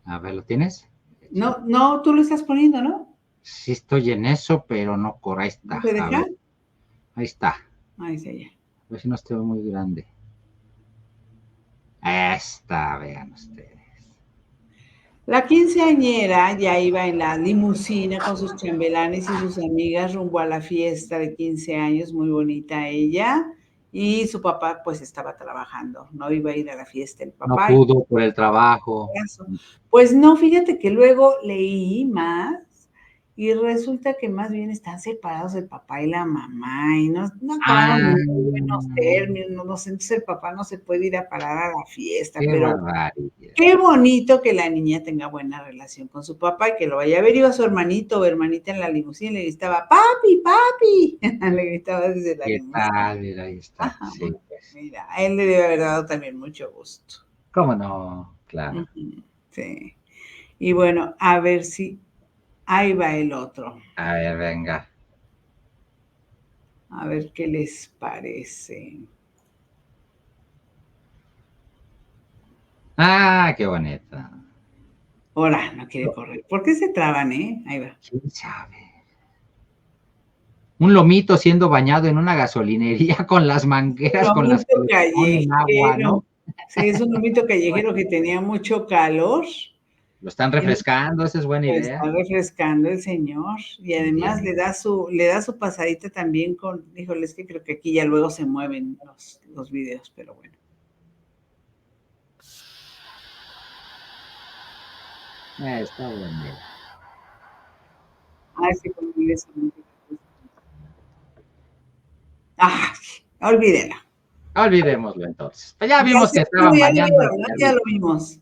A ver, ¿lo tienes? No, tú lo estás poniendo, ¿no? Sí estoy en eso, pero no corre. Ahí está. ¿No te A deja? ver, ahí está. Ahí está ya. A ver si no estoy muy grande. Esta, vean ustedes. La quinceañera ya iba en la limusina con sus chambelanes y sus amigas rumbo a la fiesta de 15 años, muy bonita ella, y su papá pues estaba trabajando, no iba a ir a la fiesta el No papá. pudo por el trabajo. Pues no, fíjate que luego leí más y resulta que más bien están separados el papá y la mamá y no acabaron en muy buenos términos, no sé, entonces el papá no se puede ir a parar a la fiesta, Qué pero barbaridad. qué bonito que la niña tenga buena relación con su papá y que lo vaya a ver. Iba su hermanito o hermanita en la limusina y le gritaba, papi, papi. Le gritaba desde la ¿Qué limusina. tal? Mira, ahí está. Ajá, Sí, pues. mira, a él le debe haber dado también mucho gusto. ¿Cómo no? Claro. Sí. Y bueno, a ver si ahí va el otro. A ver, venga. A ver qué les parece. Ah, qué bonita. Ahora, no quiere correr. ¿Por qué se traban, Ahí va. ¿Quién sabe? Un lomito siendo bañado en una gasolinería con las mangueras con las que Lomito le ponen agua, callejero. ¿no? Sí, es un lomito callejero que tenía mucho calor. Lo están refrescando, esa es buena Lo idea. está refrescando el señor. Y además Bien. le da su pasadita también con, híjole, es que creo que aquí ya luego se mueven los videos, pero bueno. Está bueno. Ay, sí, con eso. Ah, olvídela. Olvidémoslo entonces. Pues ya vimos que estaban Ya lo bañando al vieron, ¿no? Ya perrito. lo vimos.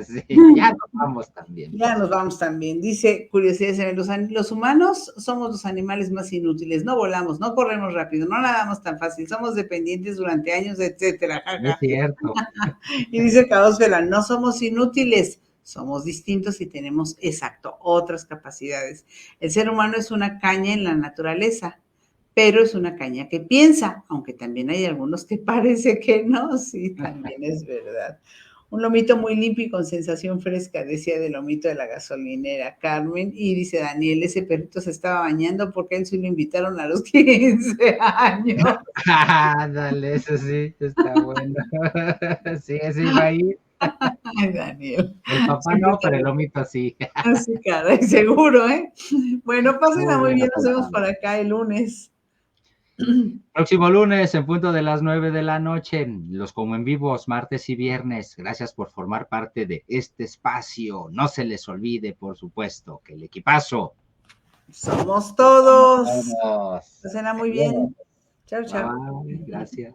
Sí, ya nos vamos también. Ya nos vamos también. Dice, curiosidad, los humanos somos los animales más inútiles. No volamos, no corremos rápido, no nadamos tan fácil, somos dependientes durante años, etcétera. Es cierto. Y dice Caosfera, no somos inútiles, somos distintos y tenemos, exacto, otras capacidades. El ser humano es una caña en la naturaleza, pero es una caña que piensa, aunque también hay algunos que parece que no, sí, también es verdad. Un lomito muy limpio y con sensación fresca, decía del lomito de la gasolinera Carmen. Y dice Daniel, ese perrito se estaba bañando porque a él sí lo invitaron a los 15 años. Dale, eso sí, está bueno. Sí, ese iba a ir. Ay, Daniel. El papá no, pero el lomito sí. Así, caray, seguro, ¿eh? Bueno, pásenla muy Muy bien, buena nos vemos palabra. por acá el lunes. Próximo lunes, en punto de las 9 de la noche, los como en vivos, martes y viernes. Gracias por formar parte de este espacio. No se les olvide, por supuesto, que el equipazo Somos todos. somos. Pásenla muy bien. Chao, chao. Bye, gracias.